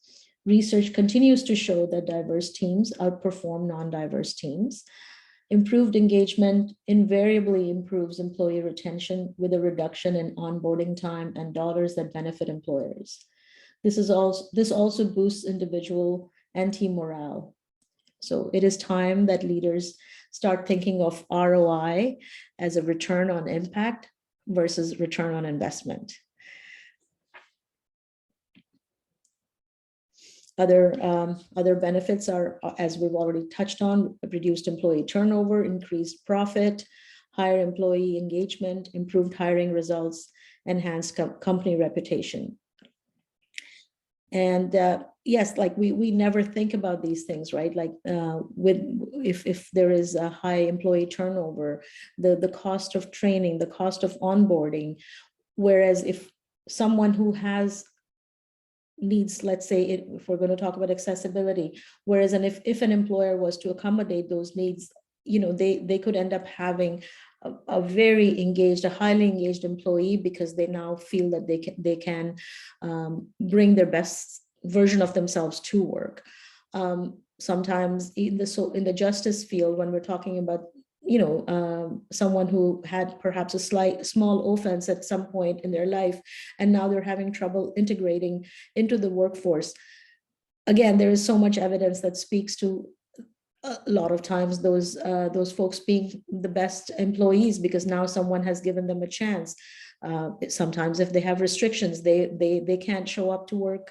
Research continues to show that diverse teams outperform non-diverse teams. Improved engagement invariably improves employee retention with a reduction in onboarding time and dollars that benefit employers. This also boosts individual and team morale. So it is time that leaders start thinking of ROI as a return on impact versus return on investment. Other benefits are, as we've already touched on, reduced employee turnover, increased profit, higher employee engagement, improved hiring results, enhanced company reputation. And yes, like we never think about these things, right? Like if there is a high employee turnover, the cost of training, the cost of onboarding, whereas if someone who has needs, let's say, if we're going to talk about accessibility, whereas if an employer was to accommodate those needs, you know, they could end up having a very engaged, a highly engaged employee, because they now feel that they can bring their best version of themselves to work. Sometimes in the justice field, when we're talking about, you know, someone who had perhaps a small offense at some point in their life, and now they're having trouble integrating into the workforce. Again, there is so much evidence that speaks to a lot of times those folks being the best employees, because now someone has given them a chance. Sometimes if they have restrictions, they can't show up to work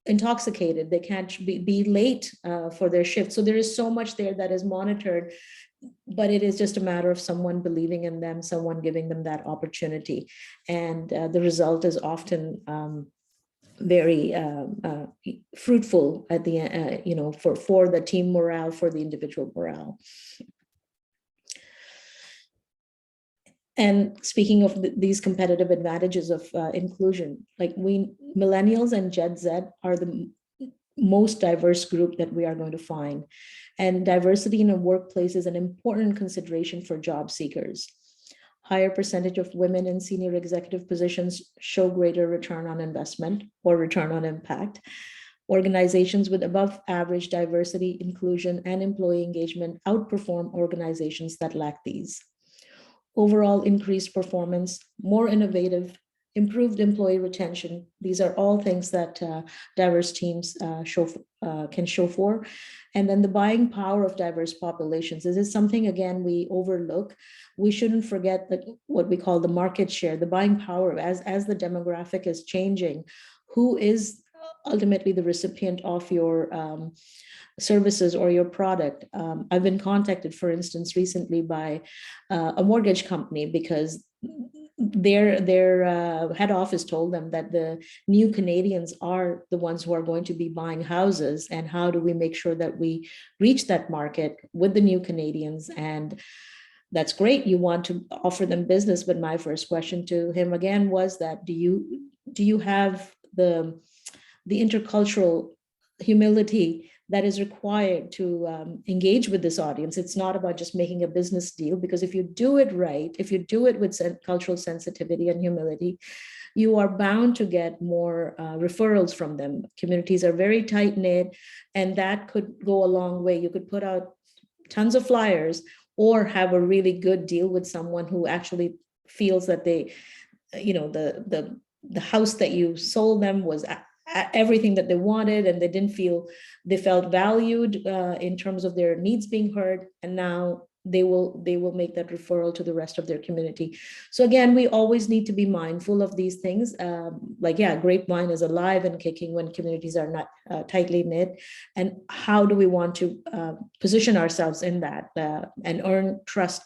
intoxicated, they can't be late for their shift. So there is so much there that is monitored, but it is just a matter of someone believing in them, someone giving them that opportunity. And the result is often very fruitful at the end, you know, for the team morale, for the individual morale. And speaking of these competitive advantages of inclusion, like millennials and Gen Z are the most diverse group that we are going to find. And diversity in a workplace is an important consideration for job seekers. Higher percentage of women in senior executive positions show greater return on investment or return on impact. Organizations with above average diversity, inclusion, and employee engagement outperform organizations that lack these. Overall increased performance, more innovative, improved employee retention. These are all things that diverse teams can show for. And then the buying power of diverse populations. This is something, again, we overlook. We shouldn't forget that what we call the market share, the buying power as the demographic is changing. Who is ultimately the recipient of your services or your product? I've been contacted, for instance, recently by a mortgage company because their head office told them that the new Canadians are the ones who are going to be buying houses, and how do we make sure that we reach that market with the new Canadians? And that's great, you want to offer them business, but my first question to him again was that, do you have the intercultural humility that is required to engage with this audience? It's not about just making a business deal, because if you do it right, if you do it with cultural sensitivity and humility, you are bound to get more referrals from them. Communities are very tight-knit, and that could go a long way. You could put out tons of flyers or have a really good deal with someone who actually feels that they, you know, the house that you sold them was everything that they wanted, and they felt valued in terms of their needs being heard, and now they will make that referral to the rest of their community. So again, we always need to be mindful of these things. Like, yeah, grapevine is alive and kicking when communities are not tightly knit. And how do we want to position ourselves in that and earn trust,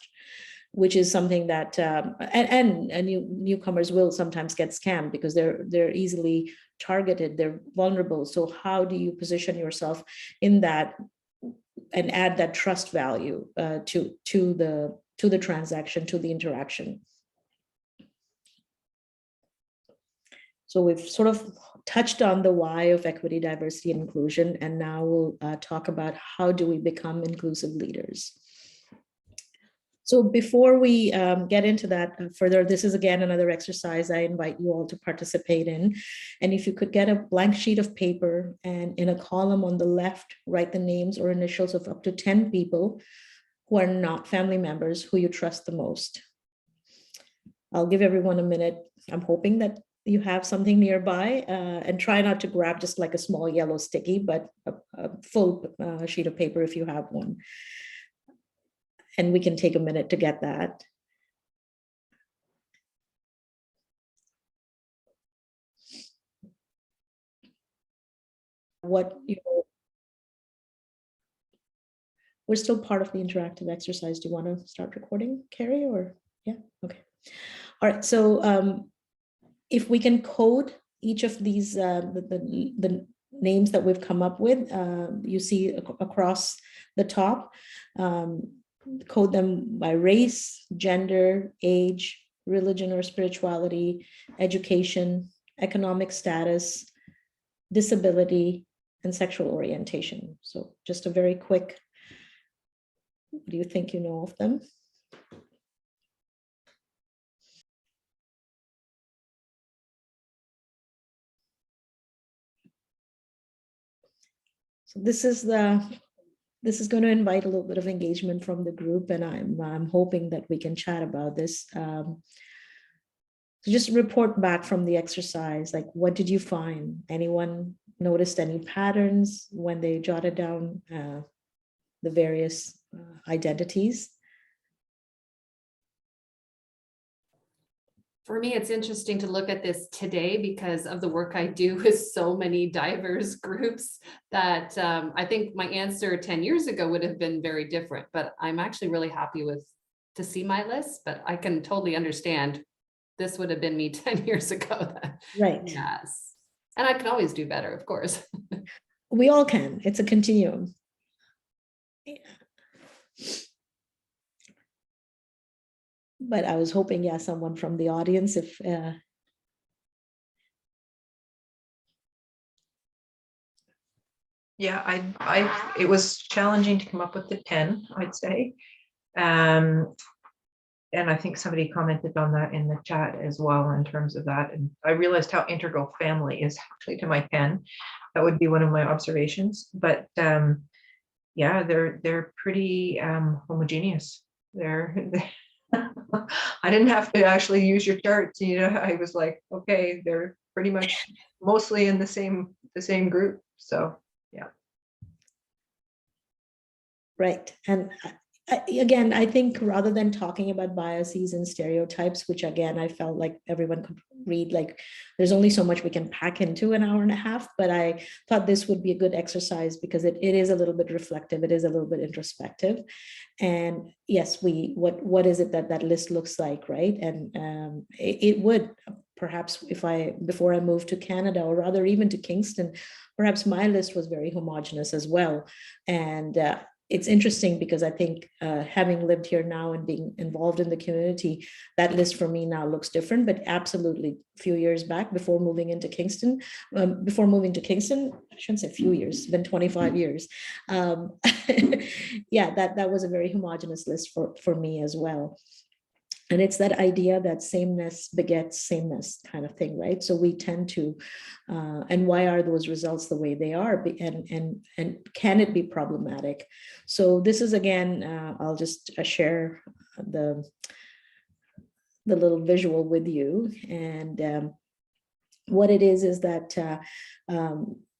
which is something that newcomers will sometimes get scammed because they're easily targeted, they're vulnerable. So how do you position yourself in that and add that trust value to the transaction, to the interaction? So we've sort of touched on the why of equity, diversity, and inclusion, and now we'll talk about how do we become inclusive leaders. So before we get into that further, this is again another exercise I invite you all to participate in. And if you could get a blank sheet of paper and in a column on the left, write the names or initials of up to 10 people who are not family members who you trust the most. I'll give everyone a minute. I'm hoping that you have something nearby, and try not to grab just like a small yellow sticky, but a full sheet of paper if you have one. And we can take a minute to get that. We're still part of the interactive exercise. Do you want to start recording, Carrie, or? Yeah, okay. All right, so if we can code each of these, the names that we've come up with, you see across the top, code them by race, gender, age, religion or spirituality, education, economic status, disability, and sexual orientation. So just a very quick, do you think you know of them? So this is going to invite a little bit of engagement from the group, and I'm hoping that we can chat about this. So just report back from the exercise, like what did you find? Anyone noticed any patterns when they jotted down the various identities? For me, it's interesting to look at this today because of the work I do with so many diverse groups that I think my answer 10 years ago would have been very different, but I'm actually really happy to see my list, but I can totally understand this would have been me 10 years ago. Right. Yes. And I can always do better, of course. We all can. It's a continuum. Yeah. But I was hoping, yeah, someone from the audience, if Yeah, it was challenging to come up with the 10, I'd say. And I think somebody commented on that in the chat as well in terms of that. And I realized how integral family is actually to my 10. That would be one of my observations. But yeah, they're pretty homogeneous. I didn't have to actually use your charts, you know. I was like, okay, they're pretty much mostly in the same group. So yeah. Right. And again, I think rather than talking about biases and stereotypes, which again, I felt like everyone could read, like there's only so much we can pack into an hour and a half, but I thought this would be a good exercise because it is a little bit reflective. It is a little bit introspective. And yes, what is it that list looks like, right? And it would perhaps before I moved to Canada, or rather even to Kingston, perhaps my list was very homogenous as well. And it's interesting because I think having lived here now and being involved in the community, that list for me now looks different, but absolutely a few years back before moving to Kingston, I shouldn't say a few years, it's been 25 years. Yeah, that was a very homogeneous list for me as well. And it's that idea that sameness begets sameness kind of thing, right? So we tend to, and why are those results the way they are? And can it be problematic? So this is, again, I'll just share the little visual with you. And what it is that,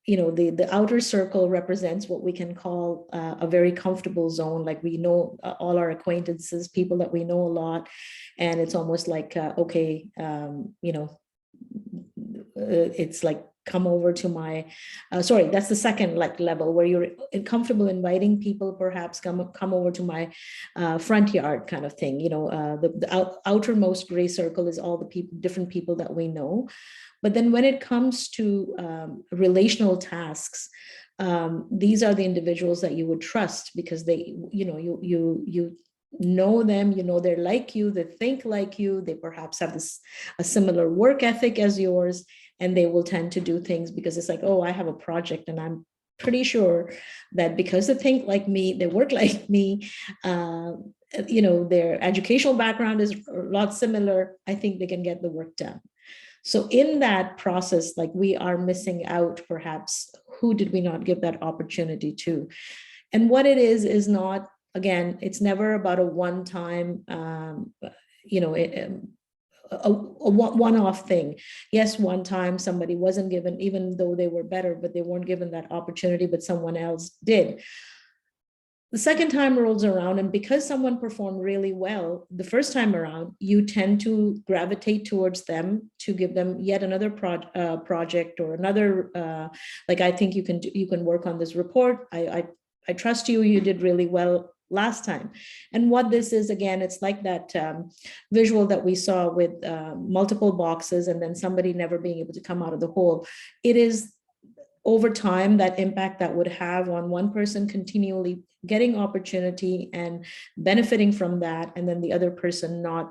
you know, the outer circle represents what we can call a very comfortable zone. Like we know all our acquaintances, people that we know a lot, and it's almost like, okay, you know, it's like, come over to my, sorry, that's the second like level where you're comfortable inviting people, perhaps come over to my front yard kind of thing. You know, the outermost gray circle is all the people, different people that we know. But then when it comes to relational tasks, these are the individuals that you would trust because they, you know, you know them, you know, they're like you, they think like you, they perhaps have a similar work ethic as yours, and they will tend to do things because it's like, oh, I have a project and I'm pretty sure that because they think like me, they work like me, you know, their educational background is a lot similar, I think they can get the work done. So in that process, like we are missing out, perhaps, who did we not give that opportunity to? And what it is not, again, it's never about a one-time, you know, a one-off thing. Yes, one time somebody wasn't given, even though they were better, but they weren't given that opportunity, but someone else did. The second time rolls around, and because someone performed really well the first time around, you tend to gravitate towards them to give them yet another project or another, like, I think you can work on this report. I trust you, you did really well last time. And what this is, again, it's like that visual that we saw with multiple boxes and then somebody never being able to come out of the hole. It is over time, that impact that would have on one person continually getting opportunity and benefiting from that, and then the other person not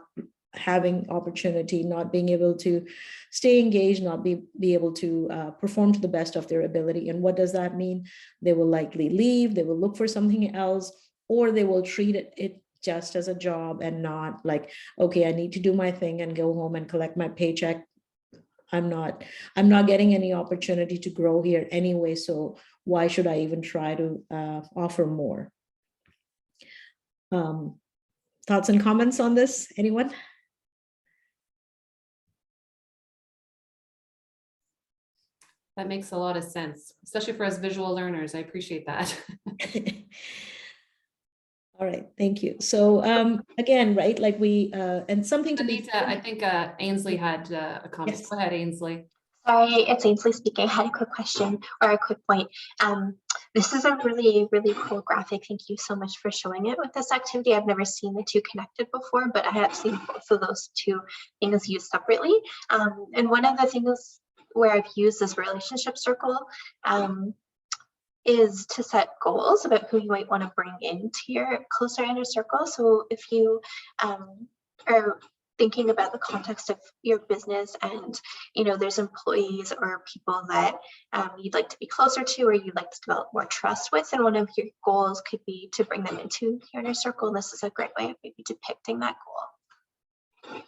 having opportunity, not being able to stay engaged, not be able to perform to the best of their ability. And what does that mean? They will likely leave, they will look for something else, or they will treat it just as a job and not like, okay, I need to do my thing and go home and collect my paycheck. I'm not getting any opportunity to grow here anyway, so why should I even try to offer more? Thoughts and comments on this, anyone? That makes a lot of sense, especially for us visual learners. I appreciate that. All right, thank you. So again, right, like we, and something to be- Sunita, I think Ainsley had a comment. Yes. Go ahead, Ainsley. Sorry, it's Ainsley speaking. I had a quick question or a quick point. This is a really, really cool graphic. Thank you so much for showing it with this activity. I've never seen the two connected before, but I have seen both of those two things used separately. And one of the things where I've used this relationship circle is to set goals about who you might want to bring into your closer inner circle. So if you are thinking about the context of your business and, you know, there's employees or people that you'd like to be closer to or you'd like to develop more trust with, and one of your goals could be to bring them into your inner circle. And this is a great way of maybe depicting that goal.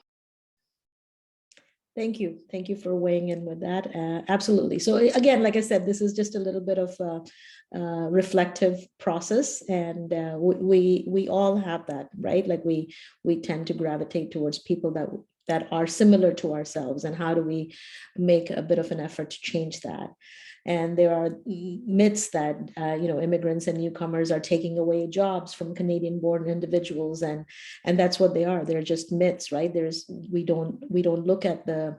Thank you. Thank you for weighing in with that. Absolutely. So again, like I said, this is just a little bit of a reflective process, and we all have that, right? Like we tend to gravitate towards people that are similar to ourselves, and how do we make a bit of an effort to change that? And there are myths that you know, immigrants and newcomers are taking away jobs from Canadian-born individuals, and that's what they are. They're just myths, right? We don't look at the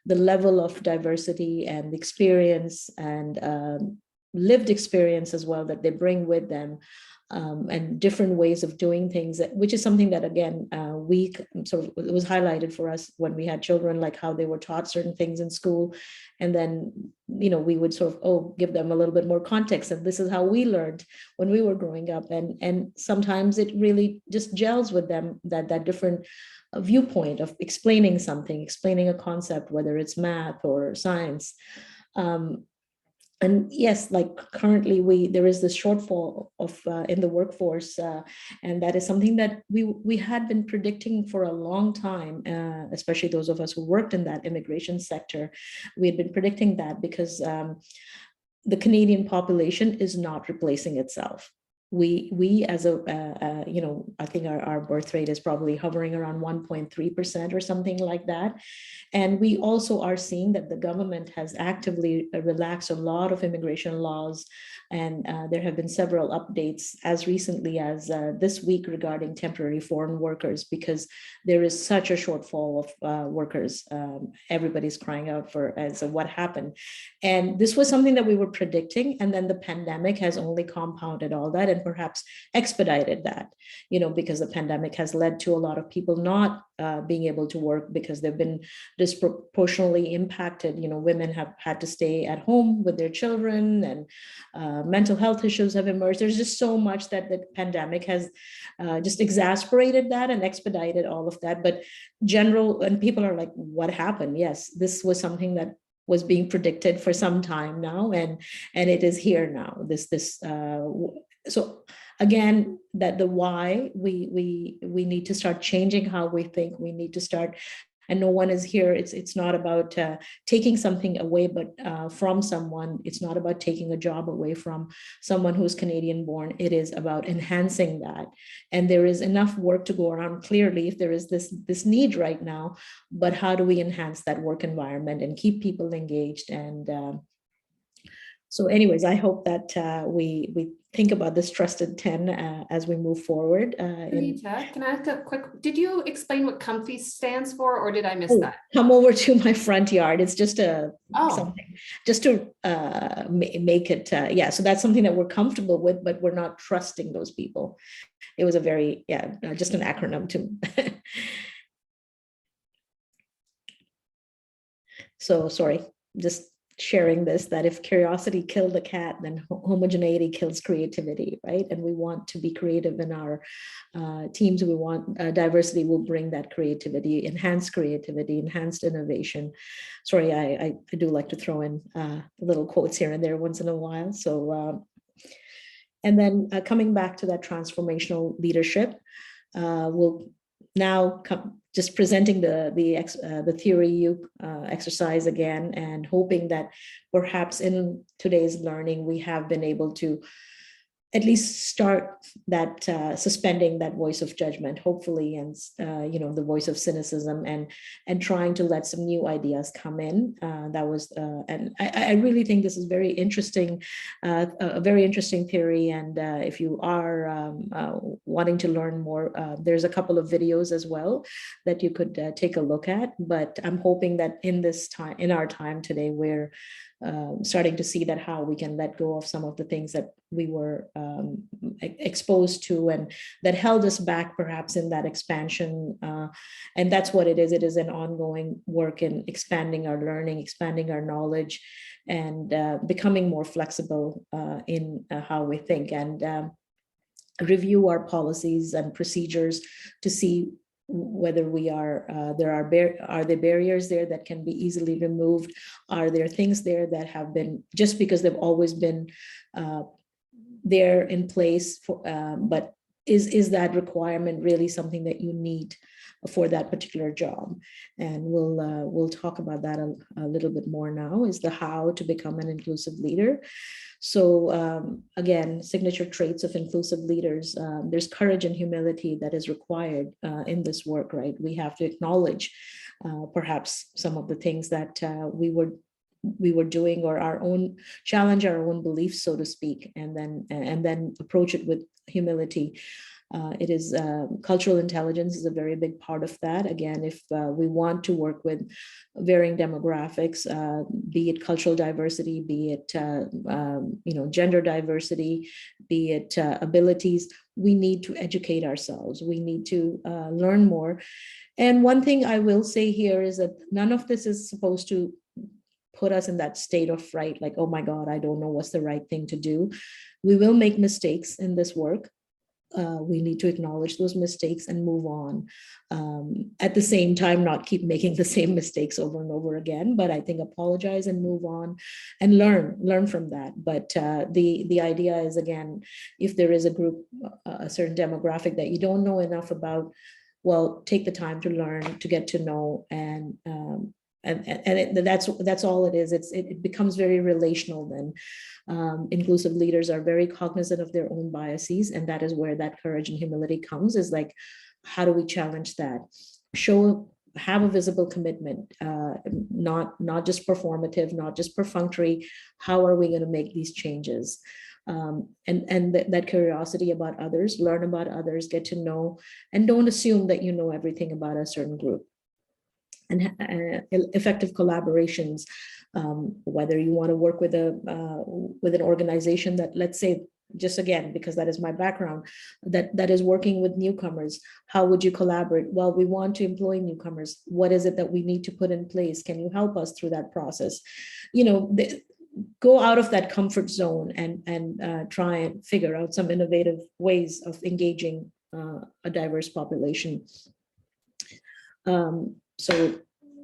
level of diversity and experience and lived experience as well that they bring with them, and different ways of doing things, which is something that, again, we sort of, it was highlighted for us when we had children, like how they were taught certain things in school. And then, you know, we would sort of, give them a little bit more context. And this is how we learned when we were growing up. And sometimes it really just gels with them, that different viewpoint of explaining something, explaining a concept, whether it's math or science. And yes, like currently there is this shortfall of in the workforce, and that is something that we had been predicting for a long time, especially those of us who worked in that immigration sector. We had been predicting that because the Canadian population is not replacing itself. we as a, I think our birth rate is probably hovering around 1.3% or something like that. And we also are seeing that the government has actively relaxed a lot of immigration laws. And there have been several updates as recently as this week regarding temporary foreign workers, because there is such a shortfall of workers. Everybody's crying out for as to what happened. And this was something that we were predicting. And then the pandemic has only compounded all that and perhaps expedited that, because the pandemic has led to a lot of people not being able to work because they've been disproportionately impacted. Women have had to stay at home with their children, and mental health issues have emerged. There's just so much that the pandemic has just exasperated that and expedited all of that. But and people are like, what happened? Yes, this was something that was being predicted for some time now, and it is here now. So again, that the why, we need to start changing how we think. We need to start, and no one is here. It's not about taking something away, but from someone. It's not about taking a job away from someone who's Canadian born. It is about enhancing that. And there is enough work to go around. Clearly, if there is this need right now, but how do we enhance that work environment and keep people engaged? And so anyways, I hope that we think about this trusted 10 as we move forward. Sunita, can I ask a quick, did you explain what comfy stands for, or did I miss that? Come over to my front yard. It's just something, just to make it, so that's something that we're comfortable with, but we're not trusting those people. It was a very, just an acronym to. So sorry, just sharing this, that if curiosity killed the cat, then homogeneity kills creativity, right? And we want to be creative in our teams. We want diversity will bring that creativity, enhanced innovation. Sorry, I do like to throw in little quotes here and there once in a while. So, and then coming back to that transformational leadership, we'll now just presenting the theory exercise again, and hoping that perhaps in today's learning we have been able to at least start that suspending that voice of judgment, hopefully, and the voice of cynicism, and trying to let some new ideas come in. And I really think this is very interesting, a very interesting theory. And if you are wanting to learn more, there's a couple of videos as well that you could take a look at. But I'm hoping that in our time today, we're starting to see that how we can let go of some of the things that we were exposed to and that held us back perhaps in that expansion. And that's what it is. It is an ongoing work in expanding our learning, expanding our knowledge, and becoming more flexible in how we think, and review our policies and procedures to see whether we are are there barriers there that can be easily removed? Are there things there that have been, just because they've always been there in place for, but is that requirement really something that you need for that particular job? And we'll talk about that a little bit more now, is the how to become an inclusive leader. So again, signature traits of inclusive leaders. There's courage and humility that is required in this work, right? We have to acknowledge perhaps some of the things that we were doing, or challenge our own beliefs, so to speak, and then approach it with humility. It is cultural intelligence is a very big part of that. Again, if we want to work with varying demographics, be it cultural diversity, be it gender diversity, be it abilities, we need to educate ourselves. We need to learn more. And one thing I will say here is that none of this is supposed to put us in that state of fright, like, oh my God, I don't know what's the right thing to do. We will make mistakes in this work. We need to acknowledge those mistakes and move on. At the same time, not keep making the same mistakes over and over again, but I think apologize and move on and learn from that. But the idea is, again, if there is a group, a certain demographic that you don't know enough about, well, take the time to learn, to get to know, and that's all it is. It becomes very relational then. Inclusive leaders are very cognizant of their own biases, and that is where that courage and humility comes, is like, how do we challenge that? Have a visible commitment, not just performative, not just perfunctory. How are we going to make these changes? And that curiosity about others, learn about others, get to know, and don't assume that you know everything about a certain group. And effective collaborations, whether you want to work with an organization that, let's say, just again, because that is my background, that is working with newcomers. How would you collaborate? Well, we want to employ newcomers. What is it that we need to put in place? Can you help us through that process? Go out of that comfort zone and try and figure out some innovative ways of engaging a diverse population. So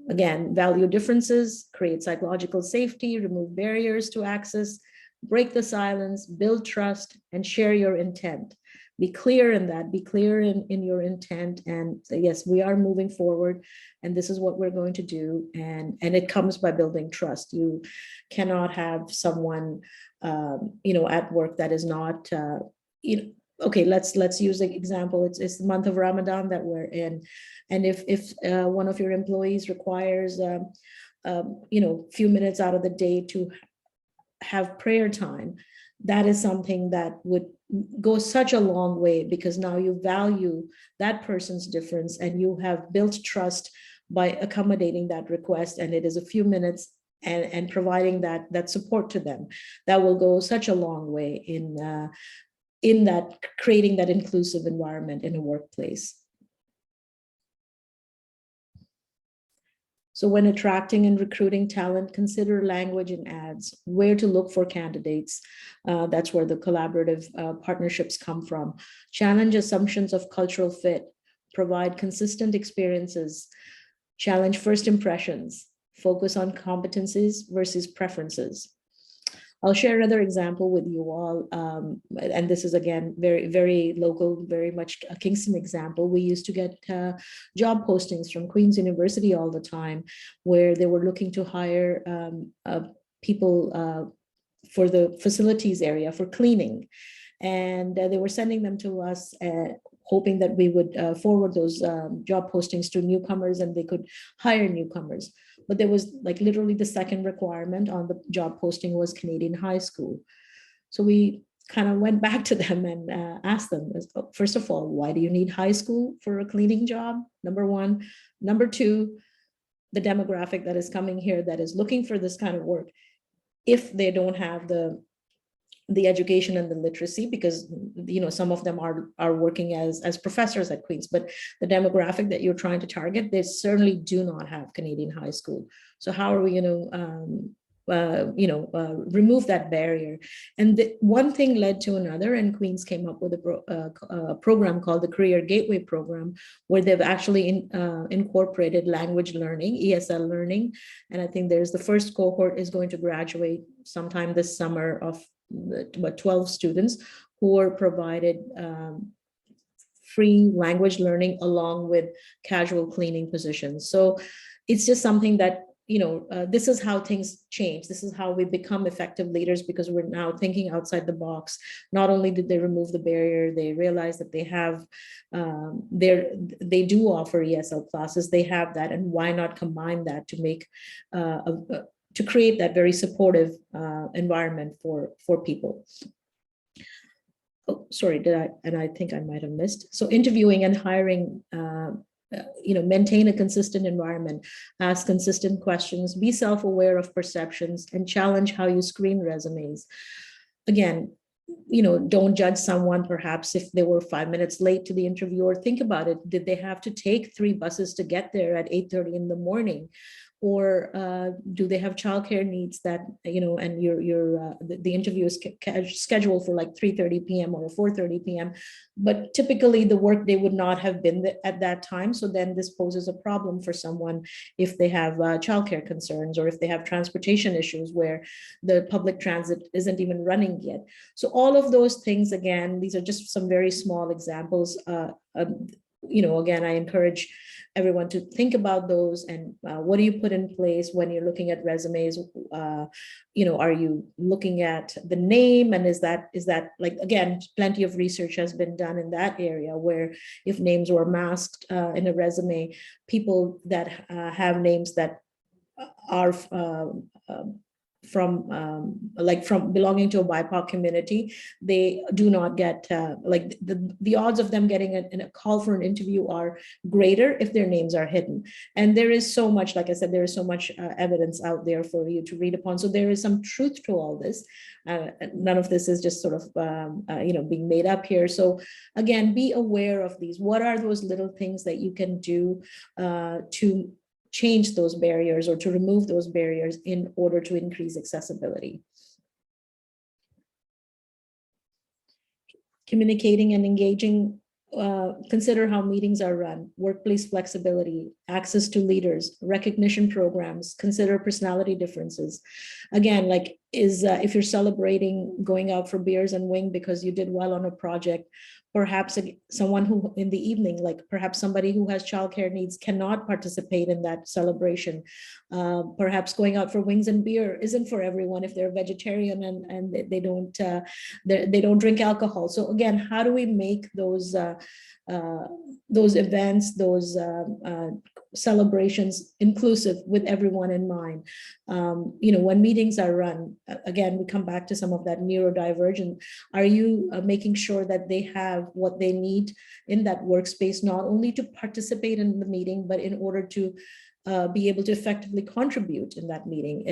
again, value differences, create psychological safety, remove barriers to access, break the silence, build trust, and share your intent. Be clear in that, be clear in your intent, and say, yes, we are moving forward, and this is what we're going to do. And it comes by building trust. You cannot have someone, at work that is not, okay, let's use an example. It's the month of Ramadan that we're in. And if one of your employees requires, few minutes out of the day to have prayer time, that is something that would go such a long way, because now you value that person's difference and you have built trust by accommodating that request. And it is a few minutes and providing that support to them. That will go such a long way in that creating that inclusive environment in a workplace. So when attracting and recruiting talent, consider language in ads, where to look for candidates. That's where the collaborative partnerships come from. Challenge assumptions of cultural fit, provide consistent experiences, challenge first impressions, focus on competencies versus preferences. I'll share another example with you all. And this is, again, very, very local, very much a Kingston example. We used to get job postings from Queen's University all the time, where they were looking to hire people for the facilities area for cleaning. And they were sending them to us, hoping that we would forward those job postings to newcomers and they could hire newcomers. But there was like literally the second requirement on the job posting was Canadian high school. So we kind of went back to them and asked them, first of all, why do you need high school for a cleaning job? Number one. Number two, the demographic that is coming here that is looking for this kind of work, if they don't have the education and the literacy, because some of them are working as professors at Queen's, but the demographic that you're trying to target, they certainly do not have Canadian high school. So how are we going to remove that barrier? And one thing led to another, and Queen's came up with a program called the Career Gateway Program, where they've actually incorporated language learning, ESL learning. And I think there's the first cohort is going to graduate sometime this summer of about 12 students who are provided free language learning along with casual cleaning positions. So it's just something that, this is how things change. This is how we become effective leaders, because we're now thinking outside the box. Not only did they remove the barrier, they realize that they have, they do offer ESL classes, they have that, and why not combine that to make to create that very supportive environment for people. Oh, sorry, I think I might have missed. So interviewing and hiring, maintain a consistent environment, ask consistent questions, be self-aware of perceptions, and challenge how you screen resumes. Again, don't judge someone perhaps if they were 5 minutes late to the interview, or think about it. Did they have to take 3 buses to get there at 8:30 in the morning? Or do they have childcare needs that, and the interview is scheduled for like 3:30 p.m. or 4:30 p.m. But typically the work day would not have been at that time. So then this poses a problem for someone if they have childcare concerns, or if they have transportation issues where the public transit isn't even running yet. So all of those things, again, these are just some very small examples. again, I encourage everyone to think about those, and what do you put in place when you're looking at resumes? Are you looking at the name, and is that like, again, plenty of research has been done in that area, where if names were masked in a resume, people that have names that are from belonging to a BIPOC community, they do not get like the odds of them getting a call for an interview are greater if their names are hidden. And there is so much, like I said, there is so much evidence out there for you to read upon. So there is some truth to all this. None of this is just sort of being made up here. So again, be aware of these. What are those little things that you can do to change those barriers, or to remove those barriers in order to increase accessibility? Communicating and engaging, consider how meetings are run, workplace flexibility, access to leaders, recognition programs, consider personality differences. Again, like if you're celebrating going out for beers and wing because you did well on a project, perhaps someone who in the evening, like perhaps somebody who has childcare needs cannot participate in that celebration. Perhaps going out for wings and beer isn't for everyone if they're vegetarian and they don't drink alcohol. So again, how do we make those events, those celebrations inclusive with everyone in mind? When meetings are run, again, we come back to some of that neurodivergent. Are you making sure that they have what they need in that workspace, not only to participate in the meeting, but in order to be able to effectively contribute in that meeting?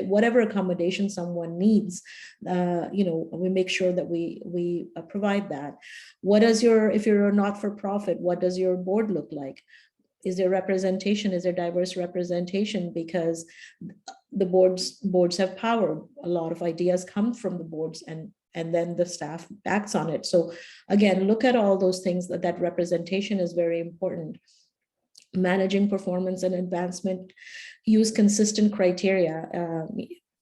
Whatever accommodation someone needs, we make sure that we provide that. If you're a not-for-profit, what does your board look like? Is there representation? Is there diverse representation? Because the boards have power. A lot of ideas come from the boards, and then the staff acts on it. So again, look at all those things. That representation is very important. Managing performance and advancement, use consistent criteria.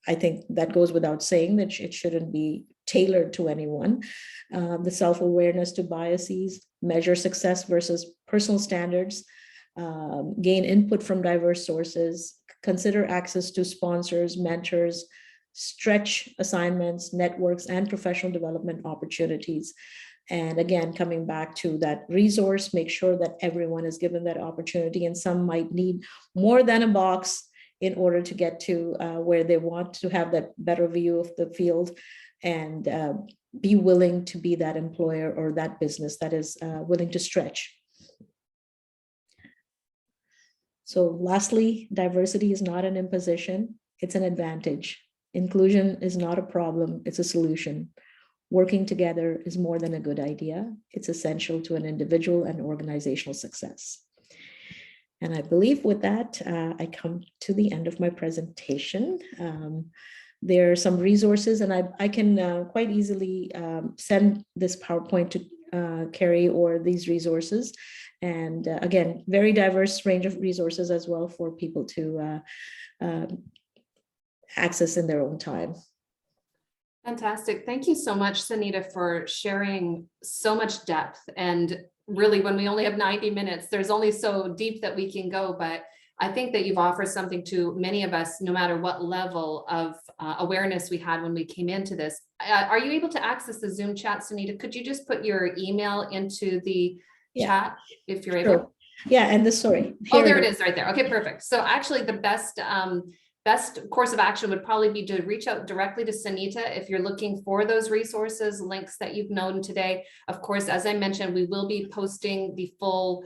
I think that goes without saying that it shouldn't be tailored to anyone. The self-awareness to biases, measure success versus personal standards, gain input from diverse sources, consider access to sponsors, mentors, stretch assignments, networks, and professional development opportunities. And again, coming back to that resource, make sure that everyone is given that opportunity, and some might need more than a box in order to get to where they want to have that better view of the field, and be willing to be that employer or that business that is willing to stretch. So lastly, diversity is not an imposition, it's an advantage. Inclusion is not a problem, it's a solution. Working together is more than a good idea. It's essential to an individual and organizational success. And I believe with that, I come to the end of my presentation. There are some resources, and I can quite easily send this PowerPoint to Carrie, or these resources. And again, very diverse range of resources as well for people to access in their own time. Fantastic. Thank you so much, Sunita, for sharing so much depth. And really, when we only have 90 minutes, there's only so deep that we can go. But I think that you've offered something to many of us, no matter what level of awareness we had when we came into this. Are you able to access the Zoom chat, Sunita? Could you just put your email into the chat if you're able? Yeah, and sorry. Oh, there it is right there. Okay, perfect. So actually the best course of action would probably be to reach out directly to Sunita if you're looking for those resources, links that you've known today. Of course, as I mentioned, we will be posting the full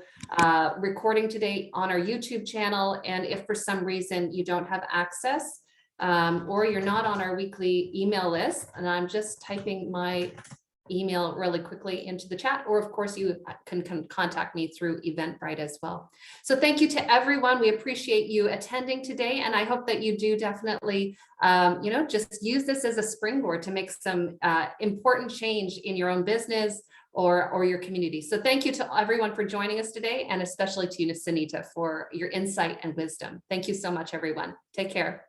recording today on our YouTube channel. And if for some reason you don't have access or you're not on our weekly email list, and I'm just typing my email really quickly into the chat, or of course you can contact me through Eventbrite as well. So thank you to everyone. We appreciate you attending today, and I hope that you do definitely just use this as a springboard to make some important change in your own business or your community. So thank you to everyone for joining us today, and especially to you, Sunita, for your insight and wisdom. Thank you so much, everyone. Take care.